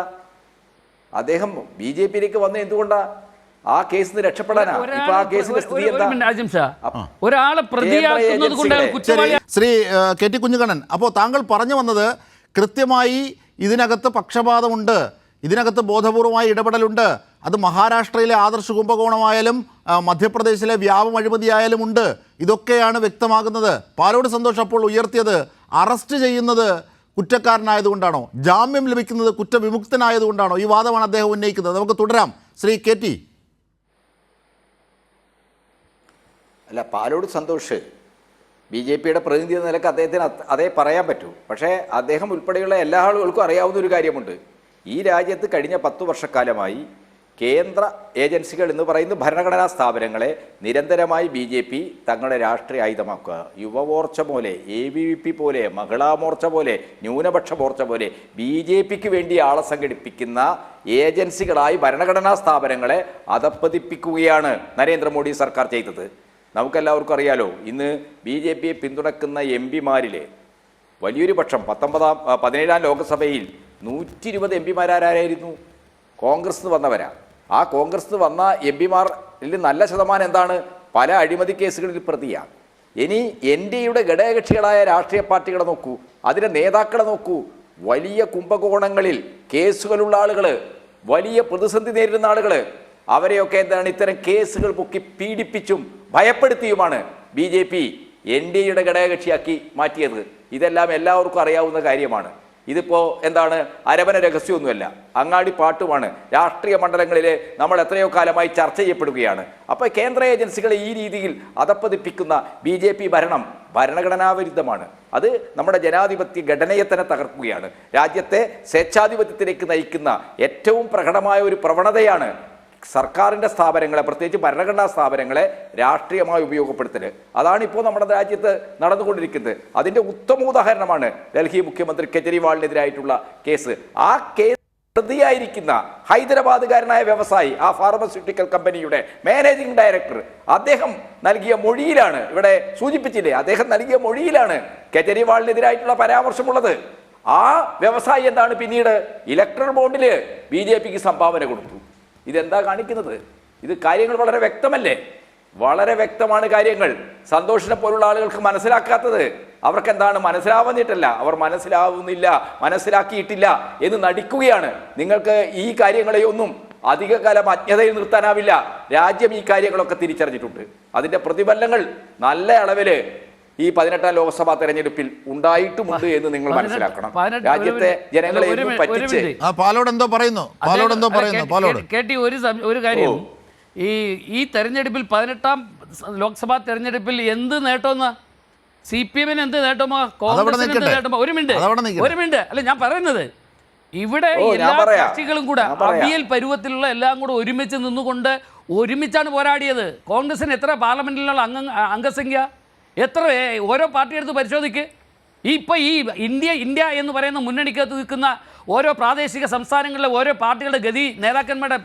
അദ്ദേഹം BJPയിലേക്ക് വന്നത് എന്തുകൊണ്ടാ? ആ കേസിന് രക്ഷപ്പെടാനാ. ഇപ്പൊ ആ കേസിന്റെ സ്ഥിതി എന്താ? ഒരാളെ പ്രതിയാക്കുന്നത് കൊണ്ടാണ് കുറ്റവാളി. ശ്രീ KT കുഞ്ഞുകണ്ണൻ, അപ്പോൾ താങ്കൾ പറഞ്ഞു വന്നത് കൃത്യമായി ഇതിനകത്ത് പക്ഷപാതമുണ്ട്, ഇതിനകത്ത് ബോധപൂർവമായ ഇടപെടലുണ്ട്. അത് മഹാരാഷ്ട്രയിലെ ആദർശ കുംഭകോണമായാലും മധ്യപ്രദേശിലെ വ്യാപം അഴിമതിയായാലും ഉണ്ട്. ഇതൊക്കെയാണ് വ്യക്തമാകുന്നത്. പാലോട് സന്തോഷ് അപ്പോൾ ഉയർത്തിയത് അറസ്റ്റ് ചെയ്യുന്നത് കുറ്റക്കാരനായതുകൊണ്ടാണോ, ജാമ്യം ലഭിക്കുന്നത് കുറ്റവിമുക്തനായതുകൊണ്ടാണോ? ഈ വാദമാണ് അദ്ദേഹം ഉന്നയിക്കുന്നത്. നമുക്ക് തുടരാം. ശ്രീ KT. അല്ല, പാലോട് സന്തോഷ് BJPയുടെ പ്രതിനിധി എന്ന നിലക്ക് അദ്ദേഹത്തിന് അതേ പറയാൻ പറ്റൂ. പക്ഷേ അദ്ദേഹം ഉൾപ്പെടെയുള്ള എല്ലാ ആളുകൾക്കും അറിയാവുന്ന ഒരു കാര്യമുണ്ട്. ഈ രാജ്യത്ത് കഴിഞ്ഞ 10 വർഷക്കാലമായി കേന്ദ്ര ഏജൻസികൾ എന്ന് പറയുന്ന ഭരണഘടനാ സ്ഥാപനങ്ങളെ നിരന്തരമായി BJP തങ്ങളുടെ രാഷ്ട്രീയ ആയുധമാക്കുക. യുവമോർച്ച പോലെ, ABVP പോലെ, മഹിളാ മോർച്ച പോലെ, ന്യൂനപക്ഷ മോർച്ച പോലെ BJPക്ക് വേണ്ടി ആളെ സംഘടിപ്പിക്കുന്ന ഏജൻസികളായി ഭരണഘടനാ സ്ഥാപനങ്ങളെ അധപ്പതിപ്പിക്കുകയാണ് നരേന്ദ്രമോദി സർക്കാർ ചെയ്തത്. നമുക്കെല്ലാവർക്കും അറിയാലോ, ഇന്ന് BJPയെ പിന്തുണക്കുന്ന MP-മാരിൽ വലിയൊരു പക്ഷം 17ാം ലോക്സഭയിൽ 120 MP-മാരായിരുന്നു കോൺഗ്രസ് നിന്ന് വന്നവരാ. ആ കോൺഗ്രസ് നിന്ന് വന്ന MP-മാരിൽ നല്ല ശതമാനം എന്താണ്? പല അഴിമതി കേസുകളിൽ പ്രതിയാണ്. ഇനി NDAയുടെ ഘടകകക്ഷികളായ രാഷ്ട്രീയ പാർട്ടികളെ നോക്കൂ, അതിൻ്റെ നേതാക്കളെ നോക്കൂ. വലിയ കുംഭകോണങ്ങളിൽ കേസുകളുള്ള ആളുകൾ, വലിയ പ്രതിസന്ധി നേരിടുന്ന ആളുകൾ, അവരെയൊക്കെ എന്താണ് ഇത്തരം കേസുകൾ പൊക്കി പീഡിപ്പിച്ചും ഭയപ്പെടുത്തിയുമാണ് BJP NDAയുടെ ഘടകകക്ഷിയാക്കി മാറ്റിയത്. ഇതെല്ലാം എല്ലാവർക്കും അറിയാവുന്ന കാര്യമാണ്. ഇതിപ്പോൾ എന്താണ് അരമന രഹസ്യമൊന്നുമല്ല, അങ്ങാടി പാട്ടുമാണ്. രാഷ്ട്രീയ മണ്ഡലങ്ങളിൽ നമ്മൾ എത്രയോ കാലമായി ചർച്ച ചെയ്യപ്പെടുകയാണ്. അപ്പോൾ കേന്ദ്ര ഏജൻസികളെ ഈ രീതിയിൽ അധപ്പതിപ്പിക്കുന്ന BJP ഭരണം ഭരണഘടനാ വിരുദ്ധമാണ്. അത് നമ്മുടെ ജനാധിപത്യ ഘടനയെ തന്നെ തകർക്കുകയാണ്. രാജ്യത്തെ സ്വേച്ഛാധിപത്യത്തിലേക്ക് നയിക്കുന്ന ഏറ്റവും പ്രകടമായ ഒരു പ്രവണതയാണ് സർക്കാരിൻ്റെ സ്ഥാപനങ്ങളെ, പ്രത്യേകിച്ച് ഭരണഘടനാ സ്ഥാപനങ്ങളെ രാഷ്ട്രീയമായി ഉപയോഗപ്പെടുത്തൽ. അതാണ് ഇപ്പോൾ നമ്മുടെ രാജ്യത്ത് നടന്നുകൊണ്ടിരിക്കുന്നത്. അതിൻ്റെ ഉത്തമ ഉദാഹരണമാണ് ഡൽഹി മുഖ്യമന്ത്രി കെജ്രിവാളിനെതിരായിട്ടുള്ള കേസ്. ആ കേസ് പ്രതിയായിരിക്കുന്ന ഹൈദരാബാദുകാരനായ വ്യവസായി, ആ ഫാർമസ്യൂട്ടിക്കൽ കമ്പനിയുടെ മാനേജിംഗ് ഡയറക്ടർ, അദ്ദേഹം നൽകിയ മൊഴിയിലാണ്, ഇവിടെ സൂചിപ്പിച്ചില്ലേ, അദ്ദേഹം നൽകിയ മൊഴിയിലാണ് കെജ്രിവാളിനെതിരായിട്ടുള്ള പരാമർശമുള്ളത്. ആ വ്യവസായി എന്താണ് പിന്നീട് ഇലക്ട്രൽ ബോണ്ടിൽ BJPക്ക് സംഭാവന കൊടുത്തു. ഇതെന്താ കാണിക്കുന്നത്? ഇത് കാര്യങ്ങൾ വളരെ വ്യക്തമല്ലേ? വളരെ വ്യക്തമാണ് കാര്യങ്ങൾ. സന്തോഷിനെ പോലുള്ള ആളുകൾക്ക് മനസ്സിലാക്കാത്തത്, അവർക്ക് എന്താണ് മനസ്സിലാവുന്നിട്ടല്ല, അവർ മനസ്സിലാക്കിയിട്ടില്ല എന്ന് നടിക്കുകയാണ്. നിങ്ങൾക്ക് ഈ കാര്യങ്ങളെയൊന്നും അധികകാലം അജ്ഞതയിൽ നിർത്താനാവില്ല. രാജ്യം ഈ കാര്യങ്ങളൊക്കെ തിരിച്ചറിഞ്ഞിട്ടുണ്ട്. അതിൻ്റെ പ്രതിഫലങ്ങൾ നല്ല അളവിൽ ഈ 18ാം ലോക്സഭാ തെരഞ്ഞെടുപ്പിൽ ഉണ്ടായിട്ടുമുണ്ട് എന്ന് നിങ്ങൾ മനസ്സിലാക്കണം. രാജ്യത്തെ ജനങ്ങളെ പറ്റിച്ച് പാലോട് എന്തോ പറയുന്നു. KT ഒരു കാര്യം, ഈ തെരഞ്ഞെടുപ്പിൽ 18ാം ലോക്സഭാ തെരഞ്ഞെടുപ്പിൽ എന്ത് നേട്ടമെന്നാ? CPM-ന് എന്ത് നേട്ടമോ, കോൺഗ്രസിന് എന്ത് നേട്ടമോ? ഒരു മിനിറ്റ് അല്ല, ഞാൻ പറയുന്നത് ഇവിടെ എല്ലാ കക്ഷികളും കൂടെ അവിയൽ പരുവത്തിലുള്ള എല്ലാം കൂടെ ഒരുമിച്ച് നിന്നുകൊണ്ട് ഒരുമിച്ചാണ് പോരാടിയത്. കോൺഗ്രസിന് എത്ര പാർലമെന്റിലുള്ള അംഗസംഖ്യ, എത്ര? ഓരോ പാർട്ടി എടുത്ത് പരിശോധിക്ക്. ഇപ്പോൾ ഈ ഇന്ത്യ എന്ന് പറയുന്ന മുന്നണിക്കകത്ത് നിൽക്കുന്ന ഓരോ പ്രാദേശിക സംസ്ഥാനങ്ങളിലെ ഓരോ പാർട്ടികളുടെ ഗതി, നേതാക്കന്മാരുടെ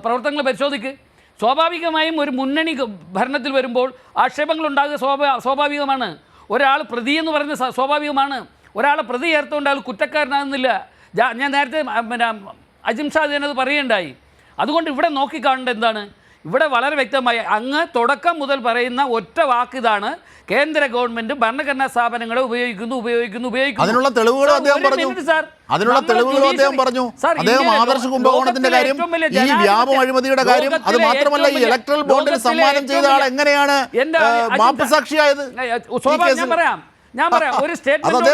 പ്രവർത്തനങ്ങൾ പരിശോധിക്ക്. സ്വാഭാവികമായും ഒരു മുന്നണി ഭരണത്തിൽ വരുമ്പോൾ ആക്ഷേപങ്ങൾ ഉണ്ടാകുക സ്വാഭാവികമാണ്. ഒരാൾ പ്രതി എന്ന് പറയുന്നത് സ്വാഭാവികമാണ്. ഒരാളെ പ്രതി ചേർത്തുകൊണ്ട് ആൾ കുറ്റക്കാരനാകുന്നില്ല. ഞാൻ നേരത്തെ അജിം ഷാ അത് പറയുകയുണ്ടായി. അതുകൊണ്ട് ഇവിടെ നോക്കിക്കാണേണ്ടത് എന്താണ്? ഇവിടെ വളരെ വ്യക്തമായി അങ്ങ് തുടക്കം മുതൽ പറയുന്ന ഒറ്റ വാക്കിതാണ്, കേന്ദ്ര ഗവൺമെന്റ് ഭരണഘടനാ സ്ഥാപനങ്ങളെ ഉപയോഗിക്കുന്നു. അതിനുള്ള തെളിവുകളും അദ്ദേഹം പറഞ്ഞു. അദ്ദേഹം ആദർശ കുംഭകോണത്തിന്റെ കാര്യം, ഈ വ്യാപം അഴിമതിയുടെ കാര്യം, അത് മാത്രമല്ല ഈ ഇലക്ട്രൽ ബോണ്ടിൽ സമ്മാനം ചെയ്ത ആൾ എങ്ങനെയാണ് മാപ്പുസാക്ഷിയായത്? ഞാൻ പറയാം ഒരു സ്റ്റേറ്റ്മെന്റ്,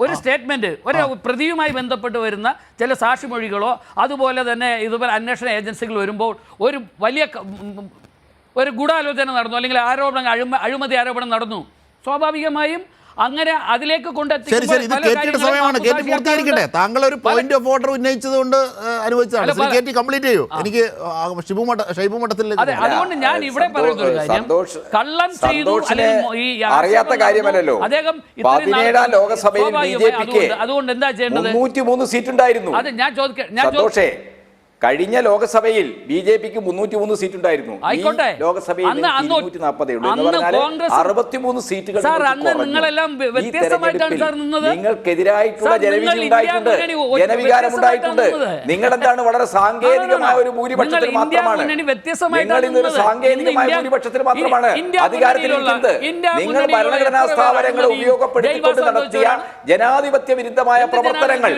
ഒരു സ്റ്റേറ്റ്മെന്റ്, ഒരു പ്രതിയുമായി ബന്ധപ്പെട്ട് വരുന്ന ചില സാക്ഷിമൊഴികളോ അതുപോലെ തന്നെ ഇതുപോലെ അന്വേഷണ ഏജൻസികൾ വരുമ്പോൾ ഒരു വലിയ ഒരു ഗൂഢാലോചന നടന്നു, അല്ലെങ്കിൽ അഴിമതി ആരോപണം നടന്നു, സ്വാഭാവികമായും അങ്ങനെ അതിലേക്ക് ശരി കൊണ്ടെത്തിക്കുമ്പോൾ ശരി, ഇത് പല കേറ്റിയുടെ കാര്യങ്ങളും സമയമാണ്. കേറ്റി മാപ്പുസാക്ഷിയാക്കാറുണ്ട്. പൂർത്തീകരിക്കട്ടെ. താങ്കൾ ഒരു പോയിന്റ് ഓഫ് ഓർഡർ ഉന്നയിച്ചത് കൊണ്ട് അനുവദിച്ചതാണ്. ശ്രീ കേറ്റി കംപ്ലീറ്റ് ചെയ്യൂ. എനിക്ക് ഷൈബു മഠത്തിലേക്ക് അതെ, അതുകൊണ്ട് ഞാൻ ഇവിടെ പറയുന്ന ഒരു കാര്യം, കള്ളം ചെയ്തു അല്ലെങ്കിൽ ഈ അറിയാത്ത കാര്യമല്ലല്ലോ. അദ്ദേഹം 17ാം ലോകസഭയിൽ ബിജെപിക്ക് അതുകൊണ്ട് എന്താ ചെയ്യേണ്ടത്? 303 സീറ്റ് ഉണ്ടായിരുന്നു. അതെ, ഞാൻ സന്തോഷേ, കഴിഞ്ഞ ലോകസഭയിൽ ബിജെപിക്ക് 303 സീറ്റ് ഉണ്ടായിരുന്നു. ആയിക്കോട്ടെ, ലോകസഭയിൽ 240 ഉള്ളൂ എന്ന് പറഞ്ഞാൽ 63 സീറ്റുകൾ നിങ്ങൾക്കെതിരായിട്ടുള്ള ജനവിധി ഉണ്ടായിട്ടുണ്ട്, ജനവികാരം ഉണ്ടായിട്ടുണ്ട്. നിങ്ങൾ എന്താണ് വളരെ സാങ്കേതികമായ ഒരു ഭൂരിപക്ഷത്തിൽ മാത്രമാണ്, നിങ്ങൾ ഇന്നൊരു സാങ്കേതികമായ ഭൂരിപക്ഷത്തിൽ മാത്രമാണ് അധികാരത്തിലിരിക്കുന്നത്. നിങ്ങൾ ഭരണഘടനാ സ്ഥാപനങ്ങളെ ഉപയോഗപ്പെടുത്തിക്കൊണ്ട് നടത്തിയ ജനാധിപത്യ വിരുദ്ധമായ പ്രവർത്തനങ്ങൾ,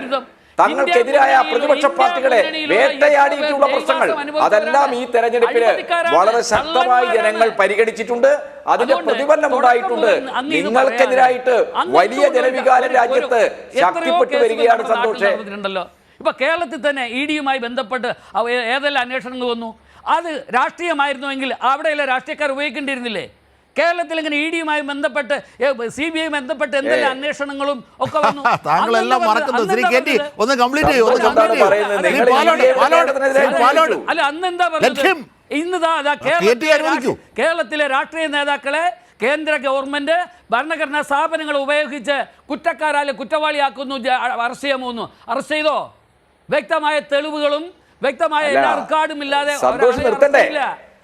തങ്ങൾക്കെതിരായ പ്രതിപക്ഷ പാർട്ടികളെ വേട്ടയാടിയിട്ടുള്ള പ്രശ്നങ്ങൾ, അതെല്ലാം ഈ തെരഞ്ഞെടുപ്പില് വളരെ ശക്തമായി ജനങ്ങൾ പരിഗണിച്ചിട്ടുണ്ട്. അതിന്റെ പ്രതിഫലനം ഉണ്ടായിട്ടുണ്ട്. നിങ്ങൾക്കെതിരായിട്ട് വലിയ ജനവികാരം രാജ്യത്ത് ശക്തിപ്പെട്ടു വരികയാണ്. സന്തോഷേ, ഇപ്പൊ കേരളത്തിൽ തന്നെ ഇഡിയുമായി ബന്ധപ്പെട്ട് ഏതെല്ലാം അന്വേഷണങ്ങൾ വന്നു? അത് രാഷ്ട്രീയമായിരുന്നുവെങ്കിൽ അവിടെയുള്ള രാഷ്ട്രീയക്കാർ ഉപയോഗിക്കേണ്ടിയിരുന്നില്ലേ? കേരളത്തിൽ ഇങ്ങനെ ഇഡിയുമായി ബന്ധപ്പെട്ട് CBI ബന്ധപ്പെട്ട് എന്തെല്ലാം അന്വേഷണങ്ങളും ഒക്കെ വന്നു. താങ്കളെല്ലാം മറക്കുന്നത്. ശ്രീ കേറ്റി ഒന്ന് കംപ്ലീറ്റ് ചെയ്യൂ. അല്ല, അന്ന് എന്താ പറയുന്നത്? ഇന്ന് കേരളത്തിലെ രാഷ്ട്രീയ നേതാക്കളെ കേന്ദ്ര ഗവൺമെന്റ് ഭരണഘടനാ സ്ഥാപനങ്ങൾ ഉപയോഗിച്ച് കുറ്റക്കാരായ കുറ്റവാളിയാക്കുന്നു, അറസ്റ്റ് ചെയ്യാൻ പോകുന്നു. അറസ്റ്റ് ചെയ്തോ? വ്യക്തമായ തെളിവുകളും വ്യക്തമായ എല്ലാ റെക്കോർഡും ഇല്ലാതെ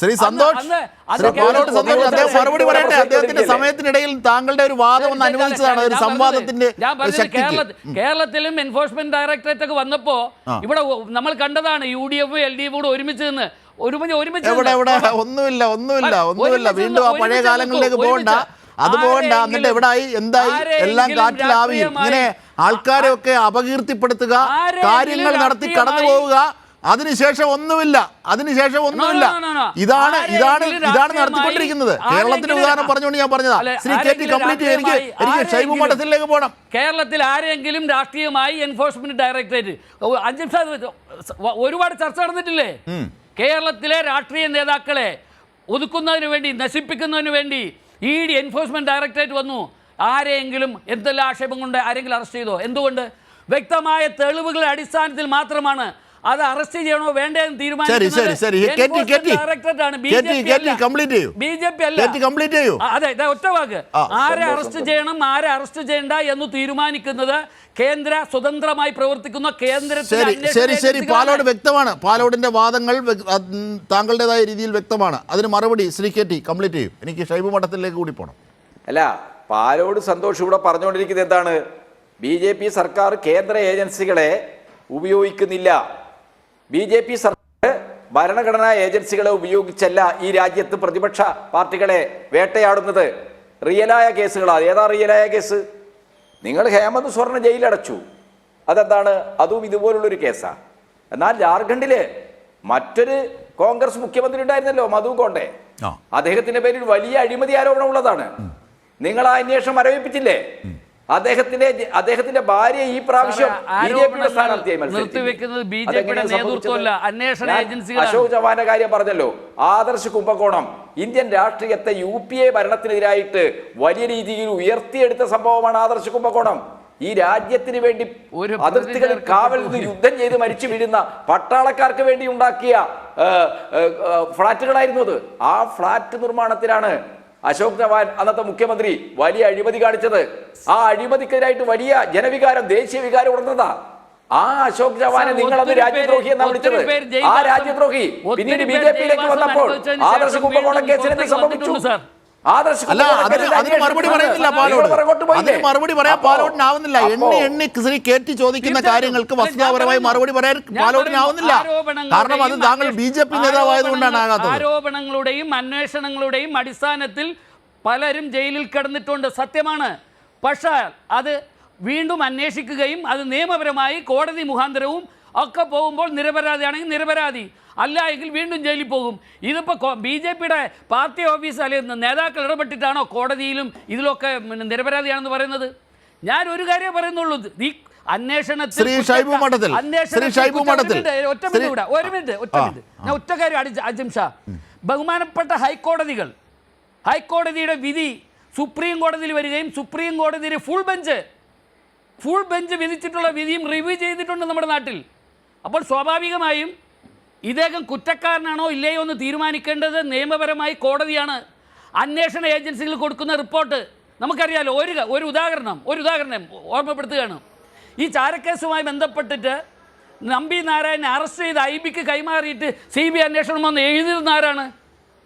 ശ്രീ സന്തോഷ്, അദ്ദേഹം മറുപടി പറയട്ടെ. അദ്ദേഹത്തിന്റെ സമയത്തിനിടയിൽ താങ്കളുടെ ഒരു വാദം ഒന്ന് അനുവദിച്ചതാണ്, ഒരു സംവാദത്തിന്റെ ശക്തിക്ക്. കേരളത്തിലും എൻഫോഴ്സ്മെന്റ് ഡയറക്ടറേറ്റ് ഒക്കെ വന്നപ്പോ ഇവിടെ നമ്മൾ കണ്ടതാണ് UDF LDF കൂടെ ഒരുമിച്ച് നിന്ന് ഒന്നുമില്ല. വീണ്ടും ആ പഴയ കാലങ്ങളിലേക്ക് പോകണ്ട, അത് പോകണ്ട. എന്നിട്ട് എവിടായി, എന്തായി, എല്ലാം കാറ്റിലാവിയും. ഇങ്ങനെ ആൾക്കാരെയൊക്കെ അപകീർത്തിപ്പെടുത്തുക, കാര്യങ്ങൾ നടത്തി കടന്നു പോവുക, അതിനുശേഷം ഒന്നുമില്ല. ഇതാണ് നടത്തിക്കൊണ്ടിരിക്കുന്നത്. കേരളത്തിന്റെ ഉദാഹരണം പറഞ്ഞുകൊണ്ട് ഞാൻ പറഞ്ഞതാ. ശ്രീ കേറ്റി കംപ്ലീറ്റ് ചെയ്യും. എനിക്ക് ഷൈബു മഠത്തിലേക്ക് പോകണം. കേരളത്തിൽ ആരെങ്കിലും രാഷ്ട്രീയമായി എൻഫോഴ്സ്മെന്റ് ഡയറക്ടറേറ്റ് ഒരുപാട് ചർച്ച നടന്നിട്ടില്ലേ? കേരളത്തിലെ രാഷ്ട്രീയ നേതാക്കളെ ഒതുക്കുന്നതിന് വേണ്ടി, നശിപ്പിക്കുന്നതിന് വേണ്ടി ED എൻഫോഴ്സ്മെന്റ് ഡയറക്ടറേറ്റ് വന്നു. ആരെങ്കിലും എന്തെല്ലാം ആക്ഷേപം കൊണ്ട് ആരെങ്കിലും അറസ്റ്റ് ചെയ്തോ? എന്തുകൊണ്ട്? വ്യക്തമായ തെളിവുകളുടെ അടിസ്ഥാനത്തിൽ മാത്രമാണ് അത് അറസ്റ്റ് ചെയ്യണോ വേണ്ടെന്ന് അതെ, ഒറ്റ വാക്ക്. ആരെ അറസ്റ്റ് ചെയ്യണം, ആരെ അറസ്റ്റ് ചെയ്യണ്ട എന്ന് തീരുമാനിക്കുന്നത് കേന്ദ്ര സ്വതന്ത്രമായി പ്രവർത്തിക്കുന്ന ശരി. പാലോട് വ്യക്തമാണ്. പാലോടിന്റെ വാദങ്ങൾ താങ്കളുടേതായ രീതിയിൽ വ്യക്തമാണ്. അതിന് മറുപടി ശ്രീ കേറ്റി കംപ്ലീറ്റ് ചെയ്യും. എനിക്ക് ഷൈബു മഠത്തിലേക്ക് കൂടി പോകണം. അല്ല, പാലോട് സന്തോഷ് ഇവിടെ പറഞ്ഞുകൊണ്ടിരിക്കുന്നത് എന്താണ്? BJP സർക്കാർ കേന്ദ്ര ഏജൻസികളെ ഉപയോഗിക്കുന്നില്ല. BJP സർക്കാർ ഭരണഘടനാ ഏജൻസികളെ ഉപയോഗിച്ചല്ല ഈ രാജ്യത്ത് പ്രതിപക്ഷ പാർട്ടികളെ വേട്ടയാടുന്നത്. റിയലായ കേസുകളാണ്. ഏതാ റിയലായ കേസ്? നിങ്ങൾ ഹേമന്ത് സോറനെ ജയിലടച്ചു. അതെന്താണ്? അതും ഇതുപോലുള്ളൊരു കേസാണ്. എന്നാൽ ജാർഖണ്ഡില് മറ്റൊരു കോൺഗ്രസ് മുഖ്യമന്ത്രി ഉണ്ടായിരുന്നല്ലോ, മധു കോണ്ടെ. അദ്ദേഹത്തിന്റെ പേരിൽ വലിയ അഴിമതി ആരോപണം ഉള്ളതാണ്. നിങ്ങൾ ആ അന്വേഷണം മരവിപ്പിച്ചില്ലേ? അദ്ദേഹത്തിന്റെ ഭാര്യ ഈ പ്രാവശ്യം BJPയുടെ സ്ഥാനാർത്ഥിയായി അശോക് ചവാന്റെ കാര്യം പറഞ്ഞല്ലോ. ആദർശ് കുംഭകോണം ഇന്ത്യൻ രാഷ്ട്രീയത്തെ UPA ഭരണത്തിനെതിരായിട്ട് വലിയ രീതിയിൽ ഉയർത്തിയെടുത്ത സംഭവമാണ് ആദർശ് കുംഭകോണം. ഈ രാജ്യത്തിന് വേണ്ടി അതിർത്തികളിൽ കാവൽ നിന്ന് യുദ്ധം ചെയ്ത് മരിച്ചു വീഴുന്ന പട്ടാളക്കാർക്ക് വേണ്ടി ഉണ്ടാക്കിയ ഫ്ളാറ്റുകളായിരുന്നു അത്. ആ ഫ്ളാറ്റ് നിർമ്മാണത്തിലാണ് അശോക് ചവാൻ അന്നത്തെ മുഖ്യമന്ത്രി വലിയ അഴിമതി കാണിച്ചത്. ആ അഴിമതിക്കെതിരായിട്ട് വലിയ ജനവികാരം, ദേശീയ വികാരം ഉണർന്നതാ. ആ അശോക് ചവാനെ നിങ്ങളത് രാജ്യദ്രോഹി എന്നാ വിളിച്ചത്. ആ രാജ്യദ്രോഹി പിന്നീട് BJPയിലേക്ക് വന്നപ്പോൾ ആദർശ് കുംഭകോണം കേസിൽ എന്ത് സംഭവിച്ചു? അതിന് മറുപടി പറയുന്നില്ല പാലോട്. അതിന് മറുപടി പറയാൻ പാലോടിനാവുന്നില്ല. എണ്ണി ശ്രീ കേറ്റി ചോദിക്കുന്ന കാര്യങ്ങൾക്ക് വസ്തുതാപരമായി മറുപടി പറയാൻ പാലോടിനാവുന്നില്ല. കാരണം അത് താങ്കൾ BJP നേതാവായതുകൊണ്ടാണ് ആകാത്തത്. ആരോപണങ്ങളുടെയും അന്വേഷണങ്ങളുടെയും അടിസ്ഥാനത്തിൽ പലരും ജയിലിൽ കിടന്നിട്ടുണ്ട്, സത്യമാണ്. പക്ഷേ അത് വീണ്ടും അന്വേഷിക്കുകയും അത് നിയമപരമായി കോടതി മുഖാന്തരവും ഒക്കെ പോകുമ്പോൾ നിരപരാധിയാണെങ്കിൽ നിരപരാധി, അല്ല എങ്കിൽ വീണ്ടും ജയിലിൽ പോകും. ഇതിപ്പോൾ BJPയുടെ പാർട്ടി ഓഫീസ് അല്ലെങ്കിൽ നേതാക്കൾ ഇടപെട്ടിട്ടാണോ കോടതിയിലും ഇതിലൊക്കെ നിരപരാധിയാണെന്ന് പറയുന്നത്? ഞാൻ ഒരു കാര്യം പറയുന്നുള്ളൂ, ഈ അന്വേഷണത്തിൽ ഞാൻ ഒറ്റ കാര്യം അജിം ഷാ, ബഹുമാനപ്പെട്ട ഹൈക്കോടതിയുടെ വിധി സുപ്രീം കോടതിയിൽ വരികയും സുപ്രീം കോടതിയിൽ ഫുൾ ബെഞ്ച് വിധിച്ചിട്ടുള്ള വിധിയും റിവ്യൂ ചെയ്തിട്ടുണ്ട് നമ്മുടെ നാട്ടിൽ. അപ്പോൾ സ്വാഭാവികമായും ഇദ്ദേഹം കുറ്റക്കാരനാണോ ഇല്ലയോ എന്ന് തീരുമാനിക്കേണ്ടത് നിയമപരമായി കോടതിയാണ്. അന്വേഷണ ഏജൻസികൾ കൊടുക്കുന്ന റിപ്പോർട്ട് നമുക്കറിയാലോ. ഒരു ഉദാഹരണം ഓർമ്മപ്പെടുത്തുകയാണ്. ഈ ചാരക്കേസുമായി ബന്ധപ്പെട്ടിട്ട് നമ്പി നാരായണനെ അറസ്റ്റ് ചെയ്ത് IB-ക്ക് കൈമാറിയിട്ട് CBI അന്വേഷണം വന്ന് എഴുതിയിരുന്ന ആരാണ്?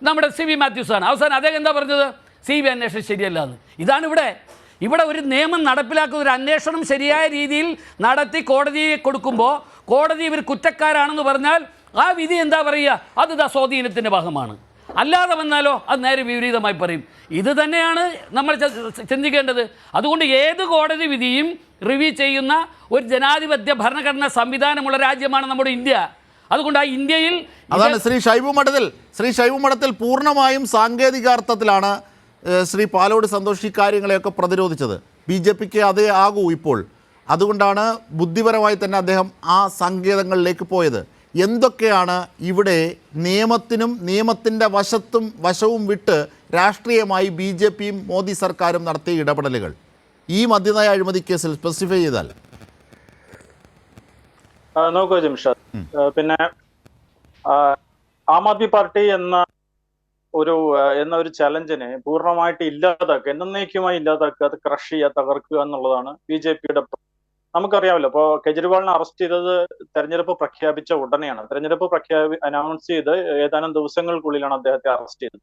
നമ്മുടെ CB മാത്യൂസാണ്. അവസാനം അദ്ദേഹം എന്താ പറഞ്ഞത്? CBI അന്വേഷണം ശരിയല്ല എന്ന്. ഇതാണ് ഇവിടെ ഒരു നിയമം നടപ്പിലാക്കുന്ന ഒരു അന്വേഷണം ശരിയായ രീതിയിൽ നടത്തി കോടതിയെ കൊടുക്കുമ്പോൾ കോടതി ഇവർ കുറ്റക്കാരാണെന്ന് പറഞ്ഞാൽ ആ വിധി എന്താ പറയുക? അത് സ്വാധീനത്തിൻ്റെ ഭാഗമാണ്. അല്ലാതെ വന്നാലോ അത് നേരെ വിപരീതമായി പറയും. ഇത് തന്നെയാണ് നമ്മൾ ചിന്തിക്കേണ്ടത്. അതുകൊണ്ട് ഏത് കോടതി വിധിയും റിവ്യൂ ചെയ്യുന്ന ഒരു ജനാധിപത്യ ഭരണഘടനാ സംവിധാനമുള്ള രാജ്യമാണ് നമ്മുടെ ഇന്ത്യ. അതുകൊണ്ട് ആ ഇന്ത്യയിൽ അതാണ് ശ്രീ ഷൈബു മഠത്തിൽ പൂർണ്ണമായും സാങ്കേതികാർത്ഥത്തിലാണ് ശ്രീ പാലോട് സന്തോഷ് ഈ കാര്യങ്ങളെയൊക്കെ പ്രതിരോധിച്ചത്. BJPക്ക് അതേ ആകൂ ഇപ്പോൾ. അതുകൊണ്ടാണ് ബുദ്ധിപരമായി തന്നെ അദ്ദേഹം ആ സങ്കേതങ്ങളിലേക്ക് പോയത്. എന്തൊക്കെയാണ് ഇവിടെ നിയമത്തിനും നിയമത്തിൻ്റെ വശവും വിട്ട് രാഷ്ട്രീയമായി BJPയും മോദി സർക്കാരും നടത്തിയ ഇടപെടലുകൾ ഈ മദ്യനയ അഴിമതി കേസിൽ സ്പെസിഫൈ ചെയ്താൽ? നോക്കൂ ജിംഷാദ്, പിന്നെ ആം ആദ്മി പാർട്ടി എന്ന ഒരു ചലഞ്ചിനെ പൂർണ്ണമായിട്ട് ഇല്ലാതാക്കുക, എന്നേക്കുമായി ഇല്ലാതാക്കുക, അത് ക്രഷ് ചെയ്യുക, തകർക്കുക എന്നുള്ളതാണ് BJPയുടെ. നമുക്കറിയാമല്ലോ, ഇപ്പോൾ കെജ്രിവാളിനെ അറസ്റ്റ് ചെയ്തത് തെരഞ്ഞെടുപ്പ് പ്രഖ്യാപിച്ച ഉടനെയാണ്. തെരഞ്ഞെടുപ്പ് അനൗൺസ് ചെയ്ത് ഏതാനും ദിവസങ്ങൾക്കുള്ളിലാണ് അദ്ദേഹത്തെ അറസ്റ്റ് ചെയ്തത്.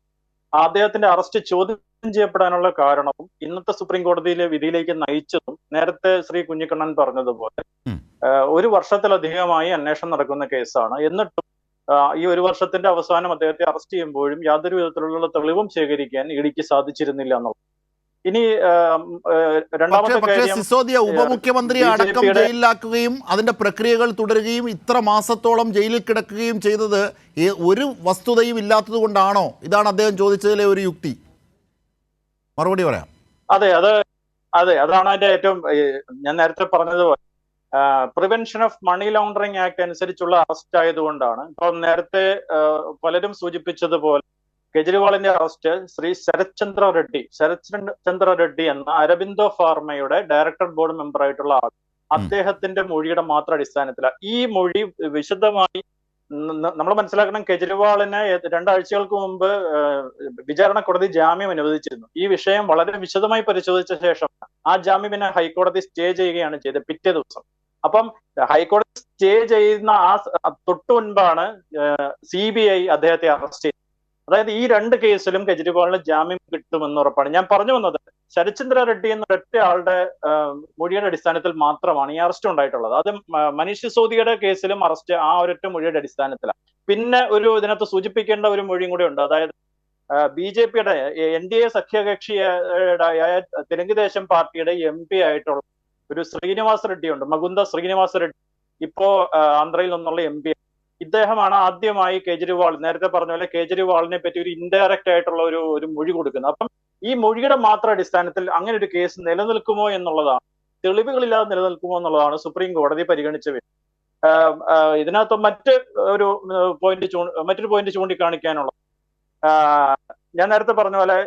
അദ്ദേഹത്തിന്റെ അറസ്റ്റ് ചോദ്യം ചെയ്യപ്പെടാനുള്ള കാരണവും ഇന്നത്തെ സുപ്രീം കോടതിയിലെ വിധിയിലേക്ക് നയിച്ചതും നേരത്തെ ശ്രീ കുഞ്ഞിക്കണ്ണൻ പറഞ്ഞതുപോലെ 1 വർഷത്തിലധികമായി അന്വേഷണം നടക്കുന്ന കേസാണ്. എന്നിട്ടും ഈ 1 വർഷത്തിന്റെ അവസാനം അദ്ദേഹത്തെ അറസ്റ്റ് ചെയ്യുമ്പോഴും യാതൊരു വിധത്തിലുള്ള തെളിവും ശേഖരിക്കാൻ ഇഡിക്ക് സാധിച്ചിരുന്നില്ല എന്നുള്ളത്. ഇനി രണ്ടാമത്തെ കാര്യം, സിസോദിയ ഉപമുഖ്യമന്ത്രിയെ അടക്കം ജയിലിലാക്കുകയും അതിന്റെ പ്രക്രിയകൾ തുടരുകയും ഇത്ര മാസത്തോളം ജയിലിൽ കിടക്കുകയും ചെയ്തത് ഒരു വസ്തുതയും ഇല്ലാത്തത് കൊണ്ടാണോ? ഇതാണ് അദ്ദേഹം ചോദിച്ചതിലെ ഒരു യുക്തി. മറുപടി പറയാം. അതെ, അതാണ് അതിന്റെ ഏറ്റവും, ഞാൻ നേരത്തെ പറഞ്ഞതുപോലെ prevention of money laundering act അനുസരിച്ചുള്ള അറസ്റ്റ് ആയതുകൊണ്ടാണ്. ഇപ്പൊ നേരത്തെ പലരും സൂചിപ്പിച്ചതുപോലെ കെജ്രിവാളിന്റെ അറസ്റ്റ് ശ്രീ ശരത് ചന്ദ്ര റെഡ്ഡി എന്ന അരബിന്ദോ ഫാർമയുടെ ഡയറക്ടർ ബോർഡ് മെമ്പർ ആയിട്ടുള്ള ആൾ, അദ്ദേഹത്തിന്റെ മൊഴിയുടെ മാത്രം അടിസ്ഥാനത്തിലാണ്. ഈ മൊഴി വിശദമായി നമ്മൾ മനസ്സിലാക്കണം. കെജ്രിവാളിന് 2 ആഴ്ചകൾക്ക് മുമ്പ് വിചാരണ കോടതി ജാമ്യം അനുവദിച്ചിരുന്നു. ഈ വിഷയം വളരെ വിശദമായി പരിശോധിച്ച ശേഷം ആ ജാമ്യം പിന്നെ ഹൈക്കോടതി സ്റ്റേ ചെയ്യുകയാണ് ചെയ്തത് പിറ്റേ ദിവസം. അപ്പം ഹൈക്കോടതി സ്റ്റേ ചെയ്യുന്ന തൊട്ടു മുൻപാണ് CBI അദ്ദേഹത്തെ അറസ്റ്റ് ചെയ്തത്. അതായത് ഈ 2 കേസിലും കെജ്രിവാളിന് ജാമ്യം കിട്ടുമെന്ന് ഉറപ്പാണ്. ഞാൻ പറഞ്ഞു വന്നത് ശരത് ചന്ദ്ര റെഡ്ഡി എന്ന ഒറ്റ ആളുടെ മൊഴിയുടെ അടിസ്ഥാനത്തിൽ മാത്രമാണ് ഈ അറസ്റ്റ് ഉണ്ടായിട്ടുള്ളത്. അത് മനീഷ് സിസോദിയുടെ കേസിലും അറസ്റ്റ് ആ ഒരൊറ്റ മൊഴിയുടെ അടിസ്ഥാനത്തിലാണ്. പിന്നെ ഇതിനകത്ത് സൂചിപ്പിക്കേണ്ട ഒരു മൊഴിയും കൂടെ ഉണ്ട്. അതായത് BJPയുടെ NDA സഖ്യകക്ഷിയായ തെലുങ്ക് ദേശം പാർട്ടിയുടെ MP ആയിട്ടുള്ള ഒരു ശ്രീനിവാസ് റെഡ്ഡി ഉണ്ട്, മകുന്ദ ശ്രീനിവാസ് റെഡ്ഡി, ഇപ്പോ ആന്ധ്രയിൽ നിന്നുള്ള MP. ഇദ്ദേഹമാണ് ആദ്യമായി നേരത്തെ പറഞ്ഞ പോലെ കെജ്രിവാളിനെ പറ്റി ഒരു ഇൻഡയറക്റ്റ് ആയിട്ടുള്ള ഒരു മൊഴി കൊടുക്കുന്നത്. അപ്പം ഈ മൊഴിയുടെ മാത്രം അടിസ്ഥാനത്തിൽ അങ്ങനെ ഒരു കേസ് നിലനിൽക്കുമോ എന്നുള്ളതാണ്, തെളിവുകളില്ലാതെ നിലനിൽക്കുമോ എന്നുള്ളതാണ് സുപ്രീം കോടതി പരിഗണിച്ച വിഷയം. ഇതിനകത്ത് മറ്റൊരു പോയിന്റ് ചൂണ്ടിക്കാണിക്കാനുള്ളത്, ഞാൻ നേരത്തെ പറഞ്ഞ പോലെ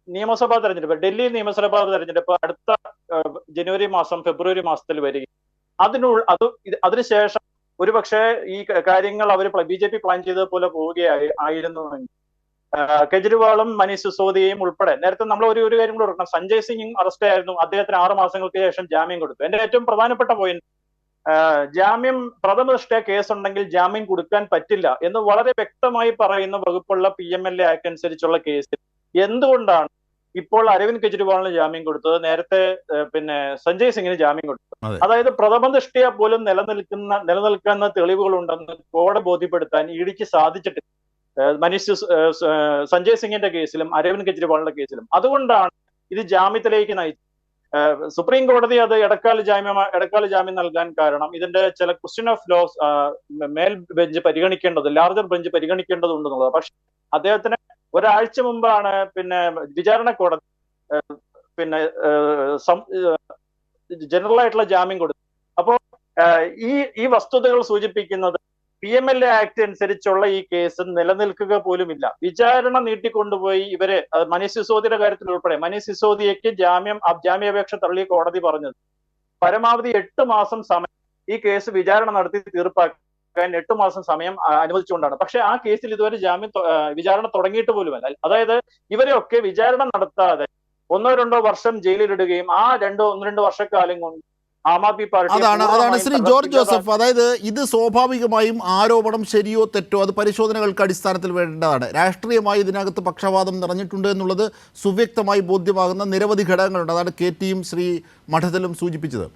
നിയമസഭാ തെരഞ്ഞെടുപ്പ്, ഡൽഹി നിയമസഭാ തെരഞ്ഞെടുപ്പ് അടുത്ത ഫെബ്രുവരി മാസത്തിൽ വരികയും അതിനുശേഷം ഒരുപക്ഷെ ഈ കാര്യങ്ങൾ അവർ BJP പ്ലാൻ ചെയ്തതുപോലെ പോവുകയായിരുന്നുവെങ്കിൽ കെജ്രിവാളും മനീഷ് സിസോദിയയും ഉൾപ്പെടെ, നേരത്തെ നമ്മൾ ഒരു കാര്യം കൂടെ ഓർക്കണം, സഞ്ജയ് സിംഗ് അറസ്റ്റ് ആയിരുന്നു, അദ്ദേഹത്തിന് 6 മാസങ്ങൾക്ക് ശേഷം ജാമ്യം കൊടുത്തു. എന്റെ ഏറ്റവും പ്രധാനപ്പെട്ട പോയിന്റ്, ജാമ്യം പ്രഥമ ദൃഷ്ട്യാ കേസുണ്ടെങ്കിൽ ജാമ്യം കൊടുക്കാൻ പറ്റില്ല എന്ന് വളരെ വ്യക്തമായി പറയുന്ന വകുപ്പുള്ള PMLA ആക്ട് അനുസരിച്ചുള്ള കേസിൽ എന്തുകൊണ്ടാണ് ഇപ്പോൾ അരവിന്ദ് കെജ്രിവാളിന് ജാമ്യം കൊടുത്തത്, നേരത്തെ സഞ്ജയ് സിംഗിന് ജാമ്യം കൊടുത്തത്? അതായത് പ്രഥമ ദൃഷ്ട്യാ പോലും നിലനിൽക്കുന്ന തെളിവുകളുണ്ടെന്ന് കോടതി ബോധ്യപ്പെടുത്താൻ ഇഡിക്ക് സാധിച്ചിട്ടില്ല, സഞ്ജയ് സിംഗിന്റെ കേസിലും അരവിന്ദ് കെജ്രിവാളിന്റെ കേസിലും. അതുകൊണ്ടാണ് ഇത് ജാമ്യത്തിലേക്ക് നയിച്ചത്. സുപ്രീം കോടതി അത് ഇടക്കാല ജാമ്യം നൽകാൻ കാരണം ഇതിന്റെ ചില question of laws larger bench പരിഗണിക്കേണ്ടതുണ്ടെന്നുള്ളത്. പക്ഷെ അദ്ദേഹത്തിന് ഒരാഴ്ച മുമ്പാണ് വിചാരണ കോടതി ജനറൽ ആയിട്ടുള്ള ജാമ്യം കൊടുത്തത്. അപ്പോൾ ഈ വസ്തുതകൾ സൂചിപ്പിക്കുന്നത് PMLA ആക്ട് അനുസരിച്ചുള്ള ഈ കേസ് നിലനിൽക്കുക പോലുമില്ല. വിചാരണ നീട്ടിക്കൊണ്ടുപോയി ഇവരെ മനീഷ് സിസോദിയുടെ കാര്യത്തിൽ ഉൾപ്പെടെ മനീഷ് സിസോദിയയ്ക്ക് ജാമ്യാപേക്ഷ തള്ളി കോടതി പറഞ്ഞത് പരമാവധി 8 മാസം സമയം ഈ കേസ് വിചാരണ നടത്തി തീർപ്പാക്കാൻ 8 മാസം സമയം അനുവദിച്ചുകൊണ്ടാണ്. പക്ഷെ ആ കേസിൽ ഇതുവരെ വിചാരണ തുടങ്ങിയിട്ട് പോലുമല്ല. അതായത് ഇവരെയൊക്കെ വിചാരണ നടത്താതെ 1-2 വർഷം ജയിലിലിടുകയും ആ 1-2 വർഷക്കാലം കൊണ്ട് ആം ആദ്മി പാർട്ടി അതാണ് ശ്രീ ജോർജ് ജോസഫ്. അതായത് ഇത് സ്വാഭാവികമായും ആരോപണം ശരിയോ തെറ്റോ അത് പരിശോധനകൾക്ക് അടിസ്ഥാനത്തിൽ വേണ്ടതാണ്. രാഷ്ട്രീയമായി ഇതിനകത്ത് പക്ഷപാതം നിറഞ്ഞിട്ടുണ്ട് എന്നുള്ളത് സുവ്യക്തമായി ബോധ്യമാകുന്ന നിരവധി ഘടകങ്ങളുണ്ട്. അതാണ് KTയും ശ്രീ മഠത്തിലും സൂചിപ്പിച്ചത്.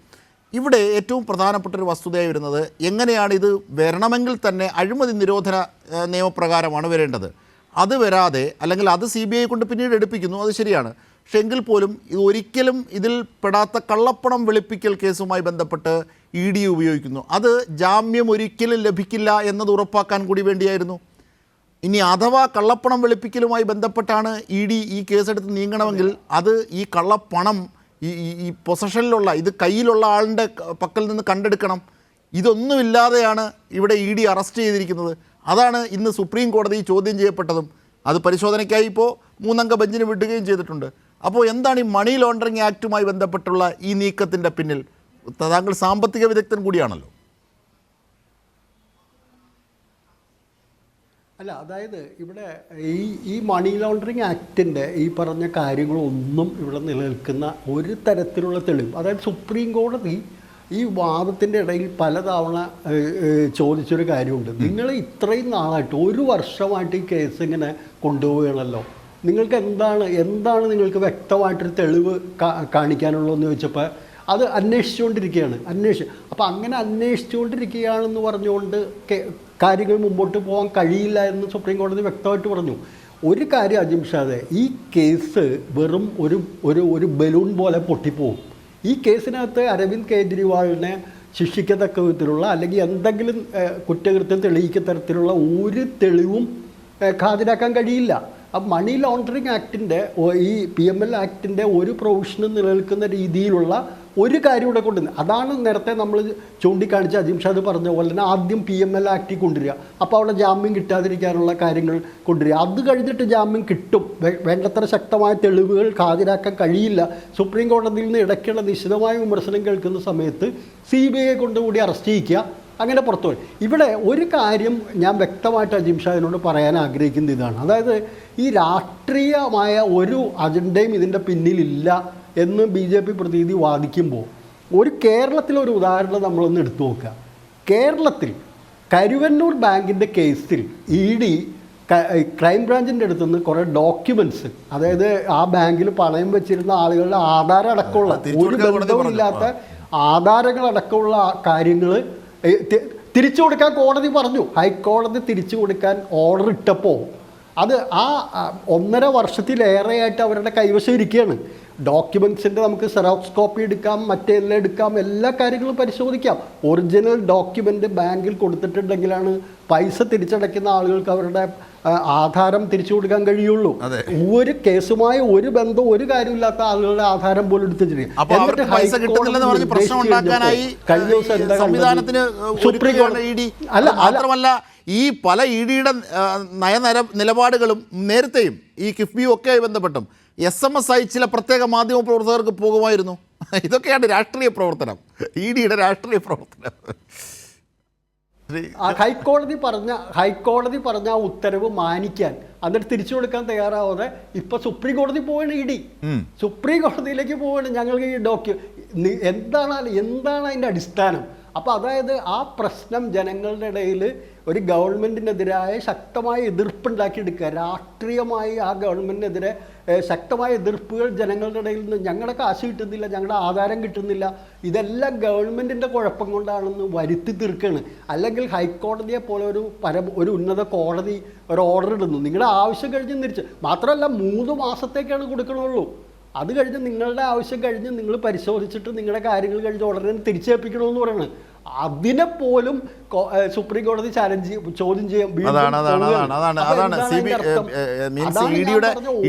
ഇവിടെ ഏറ്റവും പ്രധാനപ്പെട്ട ഒരു വസ്തുതയായി വരുന്നത് എങ്ങനെയാണ് ഇത് വരണമെങ്കിൽ തന്നെ അഴിമതി നിരോധന നിയമപ്രകാരമാണ് വരേണ്ടത്. അത് വരാതെ അല്ലെങ്കിൽ അത് CBI കൊണ്ട് പിന്നീട് എടുപ്പിക്കുന്നു, അത് ശരിയാണ്. പക്ഷെ എങ്കിൽ പോലും ഇത് ഒരിക്കലും ഇതിൽ പെടാത്ത കള്ളപ്പണം വെളുപ്പിക്കൽ കേസുമായി ബന്ധപ്പെട്ട് ED ഉപയോഗിക്കുന്നു. അത് ജാമ്യം ഒരിക്കലും ലഭിക്കില്ല എന്നത് ഉറപ്പാക്കാൻ കൂടി വേണ്ടിയായിരുന്നു. ഇനി അഥവാ കള്ളപ്പണം വെളുപ്പിക്കലുമായി ബന്ധപ്പെട്ടാണ് ED ഈ കേസെടുത്ത് നീങ്ങണമെങ്കിൽ അത് ഈ കള്ളപ്പണം ഈ പൊസഷനിലുള്ള ഇത് കയ്യിലുള്ള ആളിൻ്റെ പക്കൽ നിന്ന് കണ്ടെടുക്കണം. ഇതൊന്നുമില്ലാതെയാണ് ഇവിടെ ED അറസ്റ്റ് ചെയ്തിരിക്കുന്നത്. അതാണ് ഇന്ന് സുപ്രീം കോടതി ചോദ്യം ചെയ്യപ്പെട്ടതും അത് പരിശോധനയ്ക്കായി ഇപ്പോൾ 3-അംഗ ബെഞ്ചിന് വിടുകയും ചെയ്തിട്ടുണ്ട്. അപ്പോൾ എന്താണ് ഈ മണി ലോണ്ടറിങ് ആക്റ്റുമായി ബന്ധപ്പെട്ടുള്ള ഈ നീക്കത്തിൻ്റെ പിന്നിൽ? താങ്കൾ സാമ്പത്തിക വിദഗ്ധൻ കൂടിയാണല്ലോ. അല്ല, അതായത് ഇവിടെ ഈ മണി ലോണ്ടറിങ് ആക്ടിൻ്റെ ഈ പറഞ്ഞ കാര്യങ്ങളൊന്നും ഇവിടെ നിലനിൽക്കുന്ന ഒരു തരത്തിലുള്ള തെളിവ്, അതായത് സുപ്രീം കോടതി ഈ വാദത്തിൻ്റെ ഇടയിൽ പലതവണ ചോദിച്ചൊരു കാര്യമുണ്ട്. നിങ്ങൾ ഇത്രയും നാളായിട്ട് 1 വർഷമായിട്ട് ഈ കേസ് ഇങ്ങനെ കൊണ്ടുപോവുകയാണല്ലോ, നിങ്ങൾക്ക് എന്താണ് നിങ്ങൾക്ക് വ്യക്തമായിട്ടൊരു തെളിവ് കാണിക്കാനുള്ളതെന്ന് ചോദിച്ചപ്പോൾ അത് അന്വേഷിച്ചുകൊണ്ടിരിക്കുകയാണ്. അപ്പോൾ അങ്ങനെ അന്വേഷിച്ചുകൊണ്ടിരിക്കുകയാണെന്ന് പറഞ്ഞുകൊണ്ട് കാര്യങ്ങൾ മുമ്പോട്ട് പോകാൻ കഴിയില്ല എന്ന് സുപ്രീം കോടതി വ്യക്തമായിട്ട് പറഞ്ഞു. ഒരു കാര്യം അജിംഷാദെ, ഈ കേസ് വെറും ഒരു ബലൂൺ പോലെ പൊട്ടിപ്പോവും. ഈ കേസിനകത്ത് അരവിന്ദ് കെജ്രിവാളിനെ ശിക്ഷിക്കത്തക്ക വിധത്തിലുള്ള അല്ലെങ്കിൽ എന്തെങ്കിലും കുറ്റകൃത്യം തെളിയിക്കുന്ന തരത്തിലുള്ള ഒരു തെളിവും ഹാജരാക്കാൻ കഴിയില്ല. അപ്പം മണി ലോണ്ടറിങ് ആക്ടിൻ്റെ ഈ PML ആക്ടിൻ്റെ ഒരു പ്രൊവിഷനും നിലനിൽക്കുന്ന രീതിയിലുള്ള ഒരു കാര്യം ഇവിടെ കൊണ്ടുവന്ന്, അതാണ് നേരത്തെ നമ്മൾ ചൂണ്ടിക്കാണിച്ച അജിംഷാദ് പറഞ്ഞ പോലെ തന്നെ ആദ്യം PML ആക്ടിൽ കൊണ്ടുവരിക, അപ്പോൾ അവിടെ ജാമ്യം കിട്ടാതിരിക്കാനുള്ള കാര്യങ്ങൾ കൊണ്ടുവരിക. അത് കഴിഞ്ഞിട്ട് ജാമ്യം കിട്ടും, വേണ്ടത്ര ശക്തമായ തെളിവുകൾ ഹാജരാക്കാൻ കഴിയില്ല. സുപ്രീം കോടതിയിൽ നിന്ന് ഇടയ്ക്കുള്ള നിശിതമായ വിമർശനം കേൾക്കുന്ന സമയത്ത് CBI കൊണ്ടുകൂടി അറസ്റ്റ് ചെയ്യിക്കുക, അങ്ങനെ പുറത്തുപോയി. ഇവിടെ ഒരു കാര്യം ഞാൻ വ്യക്തമായിട്ട് അജിംഷാദിനോട് പറയാൻ ആഗ്രഹിക്കുന്നത് ഇതാണ്, അതായത് ഈ രാഷ്ട്രീയമായ ഒരു അജണ്ടയും ഇതിൻ്റെ പിന്നിലില്ല എന്ന് BJP പ്രതിനിധി വാദിക്കുമ്പോൾ കേരളത്തിലൊരു ഉദാഹരണം നമ്മളൊന്ന് എടുത്തു നോക്കുക. കേരളത്തിൽ കരുവന്നൂർ ബാങ്കിൻ്റെ കേസിൽ ED ക്രൈംബ്രാഞ്ചിൻ്റെ അടുത്തുനിന്ന് കുറേ ഡോക്യുമെൻറ്റ്സ്, അതായത് ആ ബാങ്കിൽ പണയം വെച്ചിരുന്ന ആളുകളുടെ ആധാരം അടക്കമുള്ള ഒരു ബന്ധവുമില്ലാത്ത ആധാരങ്ങളടക്കമുള്ള കാര്യങ്ങൾ തിരിച്ചു കൊടുക്കാൻ കോടതി പറഞ്ഞു. ഹൈക്കോടതി തിരിച്ചു കൊടുക്കാൻ ഓർഡർ ഇട്ടപ്പോൾ അത് ആ 1.5 വർഷത്തിലേറെയായിട്ട് അവരുടെ കൈവശം ഇരിക്കുകയാണ്. ഡോക്യുമെൻറ്റ്സിൻ്റെ നമുക്ക് സെറോക്സ് കോപ്പി എടുക്കാം, മറ്റെല്ലാം എടുക്കാം, എല്ലാ കാര്യങ്ങളും പരിശോധിക്കാം. ഒറിജിനൽ ഡോക്യുമെൻ്റ് ബാങ്കിൽ കൊടുത്തിട്ടുണ്ടെങ്കിലാണ് പൈസ തിരിച്ചടയ്ക്കുന്ന ആളുകൾക്ക് അവരുടെ ആധാരം തിരിച്ചു കൊടുക്കാൻ കഴിയുള്ളൂ. ഒരു കേസുമായി ഒരു ബന്ധം ഒരു കാര്യമില്ലാത്ത ആളുകളുടെ ആധാരം പോലും എടുത്ത് കഴിഞ്ഞ മാത്രമല്ല ഈ പല EDയുടെ നിലപാടുകളും നേരത്തെയും ഈ കിഫ്ബിയും ഒക്കെയായി ബന്ധപ്പെട്ടും SMS ആയി ചില പ്രത്യേക മാധ്യമ പ്രവർത്തകർക്ക് പോകുമായിരുന്നു. ഇതൊക്കെയാണ് രാഷ്ട്രീയ പ്രവർത്തനം, EDയുടെ രാഷ്ട്രീയ പ്രവർത്തനം. ഹൈക്കോടതി പറഞ്ഞ ആ ഉത്തരവ് മാനിക്കാൻ എന്നിട്ട് തിരിച്ചു കൊടുക്കാൻ തയ്യാറാവാതെ ഇപ്പൊ സുപ്രീം കോടതി പോവാണ്. ED സുപ്രീം കോടതിയിലേക്ക് പോവാണ്. ഞങ്ങൾക്ക് ഈ എന്താണ് അതിൻ്റെ അടിസ്ഥാനം? അപ്പോൾ അതായത് ആ പ്രശ്നം ജനങ്ങളുടെ ഇടയിൽ ഒരു ഗവൺമെൻറ്റിനെതിരായ ശക്തമായ എതിർപ്പുണ്ടാക്കിയെടുക്കുക, രാഷ്ട്രീയമായി ആ ഗവൺമെൻറ്റിനെതിരെ ശക്തമായ എതിർപ്പുകൾ ജനങ്ങളുടെ ഇടയിൽ നിന്ന് ഞങ്ങളുടെ കാശ് കിട്ടുന്നില്ല, ഞങ്ങളുടെ ആധാരം കിട്ടുന്നില്ല, ഇതെല്ലാം ഗവൺമെൻറ്റിൻ്റെ കുഴപ്പം കൊണ്ടാണെന്ന് വരുത്തി തീർക്കുകയാണ്. അല്ലെങ്കിൽ ഹൈക്കോടതിയെ പോലെ ഒരു ഉന്നത കോടതി ഒരു ഓർഡർ ഇടുന്നു, നിങ്ങളുടെ ആവശ്യം കഴിഞ്ഞ് തിരിച്ച്, മാത്രമല്ല 3 മാസത്തേക്കാണ് കൊടുക്കണുള്ളൂ. അത് കഴിഞ്ഞ് നിങ്ങളുടെ ആവശ്യം കഴിഞ്ഞ് നിങ്ങൾ പരിശോധിച്ചിട്ട് നിങ്ങളുടെ കാര്യങ്ങൾ കഴിഞ്ഞ് ഉടനെ തിരിച്ചേൽപ്പിക്കണമെന്ന് പറയുന്നത്. അതിനെപ്പോലും സുപ്രീം കോടതി ചോദ്യം ചെയ്യാം.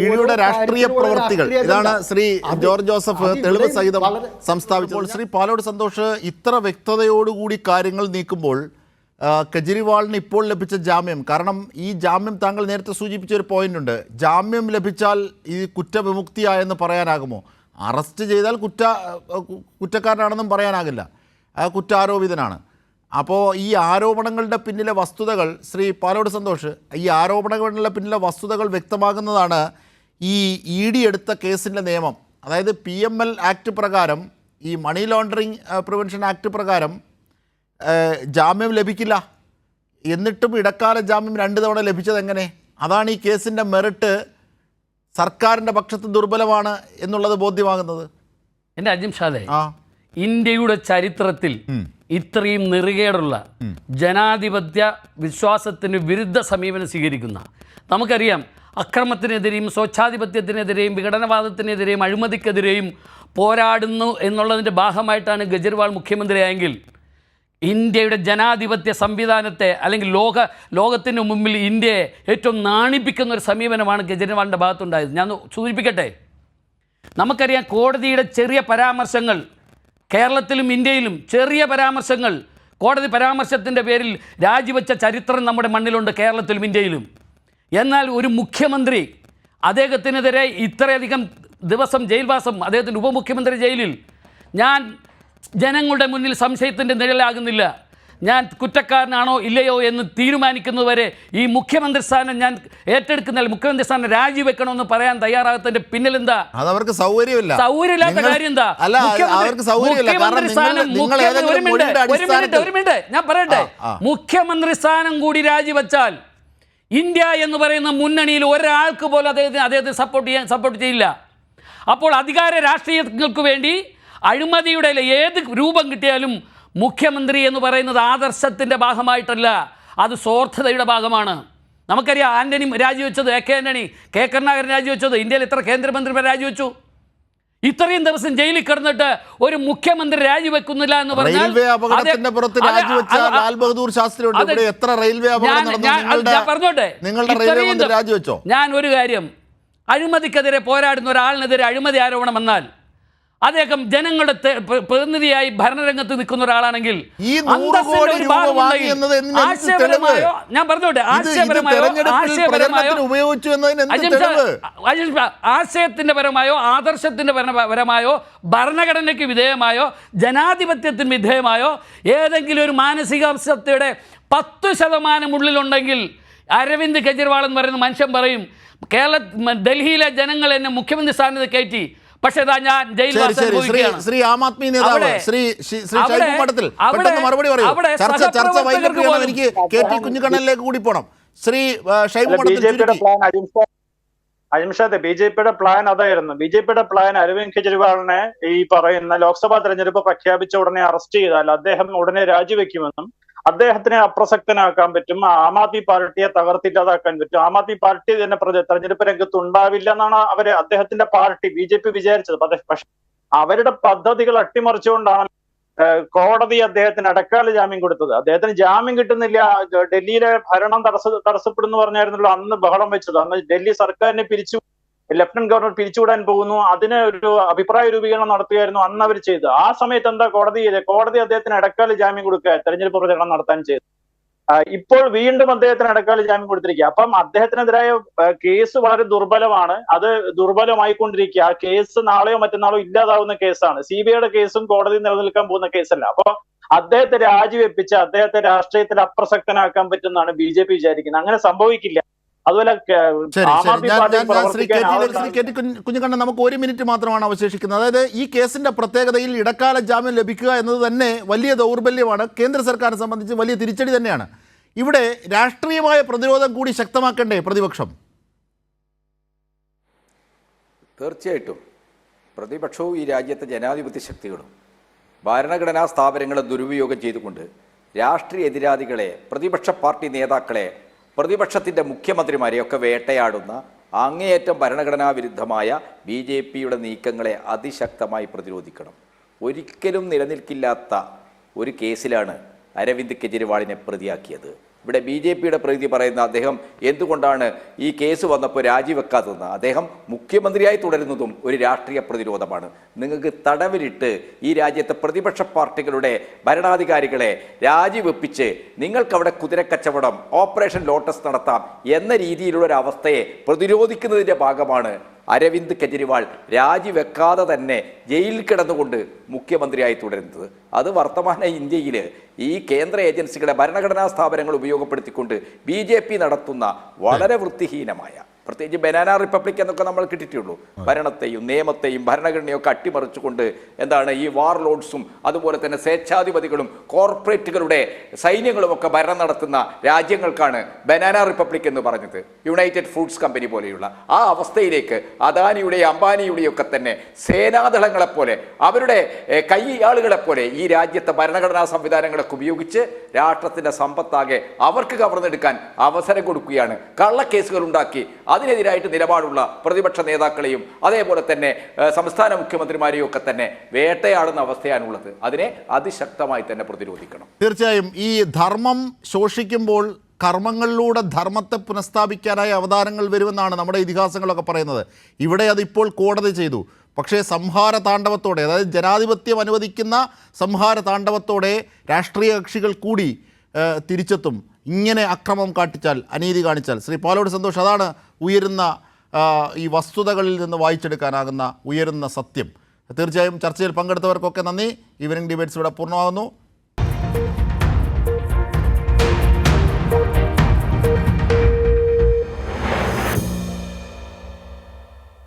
EDയുടെ രാഷ്ട്രീയ പ്രവർത്തികൾ ഇതാണ് ശ്രീ ജോർജ് ജോസഫ് തെളിവ് സഹിതം സംസ്ഥാപിച്ചപ്പോൾ. ശ്രീ പാലോട് സന്തോഷ്, ഇത്ര വ്യക്തതയോടുകൂടി കാര്യങ്ങൾ നീക്കുമ്പോൾ കെജ്രിവാളിന് ഇപ്പോൾ ലഭിച്ച ജാമ്യം, കാരണം ഈ ജാമ്യം താങ്കൾ നേരത്തെ സൂചിപ്പിച്ച ഒരു പോയിന്റ് ഉണ്ട്, ജാമ്യം ലഭിച്ചാൽ ഈ കുറ്റവിമുക്തിയായെന്ന് പറയാനാകുമോ? അറസ്റ്റ് ചെയ്താൽ കുറ്റക്കാരനാണെന്നും പറയാനാകില്ല, കുറ്റാരോപിതനാണ്. അപ്പോൾ ഈ ആരോപണങ്ങളുടെ പിന്നിലെ വസ്തുതകൾ, ശ്രീ പാലോട് സന്തോഷ്, ഈ ആരോപണങ്ങളുടെ പിന്നിലെ വസ്തുതകൾ വ്യക്തമാകുന്നതാണ് ഈ ED എടുത്ത കേസിൻ്റെ നിയമം. അതായത് PML ആക്ട് പ്രകാരം, ഈ മണി ലോണ്ടറിങ് പ്രിവെൻഷൻ ആക്ട് പ്രകാരം ജാമ്യം ലഭിക്കില്ല. എന്നിട്ടും ഇടക്കാല ജാമ്യം 2 തവണ ലഭിച്ചത് എങ്ങനെ? അതാണ് ഈ കേസിൻ്റെ മെറിറ്റ് സർക്കാരിൻ്റെ പക്ഷത്ത് ദുർബലമാണ് എന്നുള്ളത് ബോധ്യമാകുന്നത്. എൻ്റെ അജിംഷാദെ, ഇന്ത്യയുടെ ചരിത്രത്തിൽ ഇത്രയും നെറുകേടുള്ള ജനാധിപത്യ വിശ്വാസത്തിന് വിരുദ്ധ സമീപനം സ്വീകരിക്കുന്ന, നമുക്കറിയാം, അക്രമത്തിനെതിരെയും സ്വച്ഛാധിപത്യത്തിനെതിരെയും വിഘടനവാദത്തിനെതിരെയും അഴിമതിക്കെതിരെയും പോരാടുന്നു എന്നുള്ളതിൻ്റെ ഭാഗമായിട്ടാണ് കെജ്രിവാൾ മുഖ്യമന്ത്രിയായെങ്കിൽ ഇന്ത്യയുടെ ജനാധിപത്യ സംവിധാനത്തെ അല്ലെങ്കിൽ ലോകത്തിന് മുമ്പിൽ ഇന്ത്യയെ ഏറ്റവും നാണിപ്പിക്കുന്ന ഒരു സമീപനമാണ് കെജ്രിവാളിൻ്റെ ഭാഗത്തുണ്ടായത്. ഞാൻ സൂചിപ്പിക്കട്ടെ, നമുക്കറിയാം, കോടതിയുടെ ചെറിയ പരാമർശങ്ങൾ, കേരളത്തിലും ഇന്ത്യയിലും ചെറിയ പരാമർശങ്ങൾ, കോടതി പരാമർശത്തിൻ്റെ പേരിൽ രാജിവെച്ച ചരിത്രം നമ്മുടെ മണ്ണിലുണ്ട്, കേരളത്തിലും ഇന്ത്യയിലും. എന്നാൽ ഒരു മുഖ്യമന്ത്രി, അദ്ദേഹത്തിനെതിരെ ഇത്രയധികം ദിവസം ജയിൽവാസം, അദ്ദേഹത്തിൻ്റെ ഉപമുഖ്യമന്ത്രി ജയിലിൽ, ഞാൻ ജനങ്ങളുടെ മുന്നിൽ സംശയത്തിൻ്റെ നിഴലാകുന്നില്ല, ഞാൻ കുറ്റക്കാരനാണോ ഇല്ലയോ എന്ന് തീരുമാനിക്കുന്നതുവരെ ഈ മുഖ്യമന്ത്രി സ്ഥാനം ഞാൻ ഏറ്റെടുക്കുന്നില്ല, മുഖ്യമന്ത്രി സ്ഥാനം രാജിവെക്കണമെന്ന് പറയാൻ തയ്യാറാകത്തിന്റെ പിന്നിലെന്താ? അതവർക്ക് സൗകര്യമില്ല. സൗകര്യമില്ലാത്ത കാര്യം എന്താ? ഒരു മിനിറ്റ് ഞാൻ പറയട്ടെ. മുഖ്യമന്ത്രി സ്ഥാനം കൂടി രാജിവെച്ചാൽ ഇന്ത്യ എന്ന് പറയുന്ന മുന്നണിയിൽ ഒരാൾക്ക് പോലും അദ്ദേഹത്തെ സപ്പോർട്ട് ചെയ്യില്ല. അപ്പോൾ അധികാര രാഷ്ട്രീയങ്ങൾക്ക് വേണ്ടി അഴിമതിയുടെ ഏത് രൂപം കിട്ടിയാലും മുഖ്യമന്ത്രി എന്ന് പറയുന്നത് ആദർശത്തിൻ്റെ ഭാഗമായിട്ടല്ല, അത് സ്വാർത്ഥതയുടെ ഭാഗമാണ്. നമുക്കറിയാം, ആന്റണി രാജിവെച്ചത്, AK ആന്റണി, K കരുണാകരൻ രാജിവെച്ചത്, ഇന്ത്യയിൽ എത്ര കേന്ദ്രമന്ത്രിമാർ രാജിവെച്ചു? ഇത്രയും ദിവസം ജയിലിൽ കിടന്നിട്ട് ഒരു മുഖ്യമന്ത്രി രാജിവെക്കുന്നില്ല എന്ന് പറഞ്ഞാൽ ഞാൻ ഒരു കാര്യം, അഴിമതിക്കെതിരെ പോരാടുന്ന ഒരാളിനെതിരെ അഴിമതി ആരോപണം വന്നാൽ അദ്ദേഹം ജനങ്ങളുടെ പ്രതിനിധിയായി ഭരണരംഗത്ത് നിൽക്കുന്ന ഒരാളാണെങ്കിൽ ആശയപരമായോ, ഞാൻ പറഞ്ഞോട്ടെ, ആശയത്തിന്റെ പരമായോ ആദർശത്തിന്റെ പരമായോ ഭരണഘടനയ്ക്ക് വിധേയമായോ ജനാധിപത്യത്തിന് വിധേയമായോ ഏതെങ്കിലും ഒരു മാനസികാവസ്ഥയുടെ 10% ഉള്ളിലുണ്ടെങ്കിൽ അരവിന്ദ് കെജ്രിവാൾ എന്ന് പറയുന്ന മനുഷ്യൻ പറയും, ഡൽഹിയിലെ ജനങ്ങൾ എന്നെ മുഖ്യമന്ത്രി സ്ഥാനത്ത് കയറ്റി, പക്ഷേ ഞാൻ ശ്രീ ആം ആദ്മി നേതാവ് ശ്രീ ഷൈബു മഠത്തിൽ പെട്ടെന്ന് മറുപടി പറയൂ. ചർച്ച വൈകിട്ട് എനിക്ക് KT കുഞ്ഞിക്കണ്ണനിലേക്ക് കൂടി പോകണം. ശ്രീ ഷൈബു മഠത്തിൽ അജിംഷാദ്, BJPയുടെ പ്ലാൻ അതായിരുന്നു. BJPയുടെ പ്ലാൻ അരവിന്ദ് കെജ്രിവാളിനെ ഈ പറയുന്ന ലോക്സഭാ തെരഞ്ഞെടുപ്പ് പ്രഖ്യാപിച്ച ഉടനെ അറസ്റ്റ് ചെയ്താൽ അദ്ദേഹം ഉടനെ രാജിവെക്കുമെന്നും അദ്ദേഹത്തിനെ അപ്രസക്തനാക്കാൻ പറ്റും, ആം ആദ്മി പാർട്ടിയെ തകർത്തില്ലാതാക്കാൻ പറ്റും, ആം ആദ്മി പാർട്ടി തന്നെ തെരഞ്ഞെടുപ്പ് രംഗത്ത് ഉണ്ടാവില്ല എന്നാണ് അദ്ദേഹത്തിന്റെ പാർട്ടി BJP വിചാരിച്ചത്. പക്ഷെ അവരുടെ പദ്ധതികൾ അട്ടിമറിച്ചുകൊണ്ടാണ് കോടതി അദ്ദേഹത്തിന് ഇടക്കാല ജാമ്യം കൊടുത്തത്. അദ്ദേഹത്തിന് ജാമ്യം കിട്ടുന്നില്ല, ഡൽഹിയിലെ ഭരണം തടസ്സപ്പെടുന്നു പറഞ്ഞായിരുന്നല്ലോ അന്ന് ബഹളം വെച്ചത്. അന്ന് ഡൽഹി സർക്കാരിനെ ലഫ്റ്റനന്റ് ഗവർണർ പിരിച്ചുവിടാൻ പോകുന്നു, അതിന് ഒരു അഭിപ്രായ രൂപീകരണം നടത്തുകയായിരുന്നു അന്ന് അവർ ചെയ്തത്. ആ സമയത്ത് എന്താ കോടതി അദ്ദേഹത്തിന് ഇടക്കാല ജാമ്യം കൊടുക്കുക, തെരഞ്ഞെടുപ്പ് പ്രചരണം നടത്താൻ ചെയ്തു. ഇപ്പോൾ വീണ്ടും അദ്ദേഹത്തിന് ഇടക്കാല ജാമ്യം കൊടുത്തിരിക്കുക. അപ്പം അദ്ദേഹത്തിനെതിരായ കേസ് വളരെ ദുർബലമാണ്, അത് ദുർബലമായിക്കൊണ്ടിരിക്കുക. ആ കേസ് നാളെയോ മറ്റന്നാളോ ഇല്ലാതാവുന്ന കേസാണ്. CBIയുടെ കേസും കോടതി നിലനിൽക്കാൻ പോകുന്ന കേസല്ല. അപ്പൊ അദ്ദേഹത്തെ രാജിവെപ്പിച്ച് അദ്ദേഹത്തെ രാഷ്ട്രീയത്തിൽ അപ്രസക്തനാക്കാൻ പറ്റുന്നതാണ് BJP വിചാരിക്കുന്നത്. അങ്ങനെ സംഭവിക്കില്ല. അതുപോലെ കുഞ്ഞിക്കണ്ണൻ, നമുക്ക് 1 മിനിറ്റ് മാത്രമാണ് അവശേഷിക്കുന്നത്. അതായത് ഈ കേസിന്റെ പ്രത്യേകതയിൽ ഇടക്കാല ജാമ്യം ലഭിക്കുക എന്നത് തന്നെ വലിയ ദൗർബല്യമാണ്, കേന്ദ്ര സർക്കാരിനെ സംബന്ധിച്ച് വലിയ തിരിച്ചടി തന്നെയാണ്. ഇവിടെ രാഷ്ട്രീയമായ പ്രതിരോധം കൂടി ശക്തമാക്കണ്ടേ പ്രതിപക്ഷം? തീർച്ചയായിട്ടും പ്രതിപക്ഷവും ഈ രാജ്യത്തെ ജനാധിപത്യ ശക്തികളും ഭരണഘടനാ സ്ഥാപനങ്ങളെ ദുരുപയോഗം ചെയ്തുകൊണ്ട് രാഷ്ട്രീയ എതിരാളികളെ, പ്രതിപക്ഷ പാർട്ടി നേതാക്കളെ, പ്രതിപക്ഷത്തിൻ്റെ മുഖ്യമന്ത്രിമാരെയൊക്കെ വേട്ടയാടുന്ന അങ്ങേയറ്റം ഭരണഘടനാ വിരുദ്ധമായ BJPയുടെ നീക്കങ്ങളെ അതിശക്തമായി പ്രതിരോധിക്കണം. ഒരിക്കലും നിലനിൽക്കില്ലാത്ത ഒരു കേസിലാണ് അരവിന്ദ് കെജ്രിവാളിനെ പ്രതിയാക്കിയത്. ഇവിടെ BJPയുടെ പ്രതി പറയുന്ന അദ്ദേഹം എന്തുകൊണ്ടാണ് ഈ കേസ് വന്നപ്പോൾ രാജിവെക്കാത്തതെന്ന്. അദ്ദേഹം മുഖ്യമന്ത്രിയായി തുടരുന്നതും ഒരു രാഷ്ട്രീയ പ്രതിരോധമാണ്. നിങ്ങൾക്ക് തടവിലിട്ട് ഈ രാജ്യത്തെ പ്രതിപക്ഷ പാർട്ടികളുടെ ഭരണാധികാരികളെ രാജിവെപ്പിച്ച് നിങ്ങൾക്കവിടെ കുതിരക്കച്ചവടം ഓപ്പറേഷൻ ലോട്ടസ് നടത്താം എന്ന രീതിയിലുള്ള ഒരു അവസ്ഥയെ പ്രതിരോധിക്കുന്നതിൻ്റെ ഭാഗമാണ് അരവിന്ദ് കെജ്രിവാൾ രാജിവെക്കാതെ തന്നെ ജയിലിൽ കിടന്നുകൊണ്ട് മുഖ്യമന്ത്രിയായി തുടരുന്നത്. അത് വർത്തമാന ഇന്ത്യയിൽ ഈ കേന്ദ്ര ഏജൻസികളെ ഭരണഘടനാ സ്ഥാപനങ്ങൾ ഉപയോഗപ്പെടുത്തിക്കൊണ്ട് BJP നടത്തുന്ന വളരെ വൃത്തിഹീനമായ, പ്രത്യേകിച്ച് ബനാന റിപ്പബ്ലിക് എന്നൊക്കെ നമ്മൾ കിട്ടിയിട്ടുള്ളൂ, ഭരണത്തെയും നിയമത്തെയും ഭരണഘടനയും ഒക്കെ അട്ടിമറിച്ചുകൊണ്ട് എന്താണ് ഈ വാർ ലോഡ്സും അതുപോലെ തന്നെ സ്വേച്ഛാധിപതികളും കോർപ്പറേറ്റുകളുടെ സൈന്യങ്ങളും ഒക്കെ ഭരണം നടത്തുന്ന രാജ്യങ്ങൾക്കാണ് ബനാന റിപ്പബ്ലിക് എന്ന് പറഞ്ഞത്. യുണൈറ്റഡ് ഫ്രൂട്ട്സ് കമ്പനി പോലെയുള്ള ആ അവസ്ഥയിലേക്ക് അദാനിയുടെയും അംബാനിയുടെയും ഒക്കെ തന്നെ സേനാദളങ്ങളെപ്പോലെ അവരുടെ കൈയാളുകളെപ്പോലെ ഈ രാജ്യത്തെ ഭരണഘടനാ സംവിധാനങ്ങളൊക്കെ ഉപയോഗിച്ച് രാഷ്ട്രത്തിന്റെ സമ്പത്താകെ അവർക്ക് കവർന്നെടുക്കാൻ അവസരം കൊടുക്കുകയാണ്. കള്ളക്കേസുകൾ ഉണ്ടാക്കി അതിനെതിരായിട്ട് നിലപാടുള്ള പ്രതിപക്ഷ നേതാക്കളെയും അതേപോലെ തന്നെ സംസ്ഥാന മുഖ്യമന്ത്രിമാരെയും ഒക്കെ തന്നെ വേട്ടയാടുന്ന അവസ്ഥയാണുള്ളത്. അതിനെ അതിശക്തമായി തന്നെ പ്രതിരോധിക്കണം. തീർച്ചയായും ഈ ധർമ്മം ശോഷിക്കുമ്പോൾ കർമ്മങ്ങളിലൂടെ ധർമ്മത്തെ പുനഃസ്ഥാപിക്കാനായി അവതാരങ്ങൾ വരുമെന്നാണ് നമ്മുടെ ഇതിഹാസങ്ങളൊക്കെ പറയുന്നത്. ഇവിടെ അതിപ്പോൾ കോടതി ചെയ്തു. പക്ഷേ സംഹാര താണ്ഡവത്തോടെ, അതായത് ജനാധിപത്യം അനുവദിക്കുന്ന സംഹാര താണ്ഡവത്തോടെ രാഷ്ട്രീയ കക്ഷികൾ കൂടി തിരിച്ചെത്തും. ഇങ്ങനെ അക്രമം കാട്ടിച്ചാൽ, അനീതി കാണിച്ചാൽ. ശ്രീ പാലോട് സന്തോഷ്, അതാണ് ഉയരുന്ന ഈ വസ്തുതകളിൽ നിന്ന് വായിച്ചെടുക്കാനാകുന്ന ഉയരുന്ന സത്യം. തീർച്ചയായും ചർച്ചയിൽ പങ്കെടുത്തവർക്കൊക്കെ നന്ദി. ഈവനിംഗ് ഡിബേറ്റ്സ് ഇവിടെ പൂർണ്ണമാകുന്നു.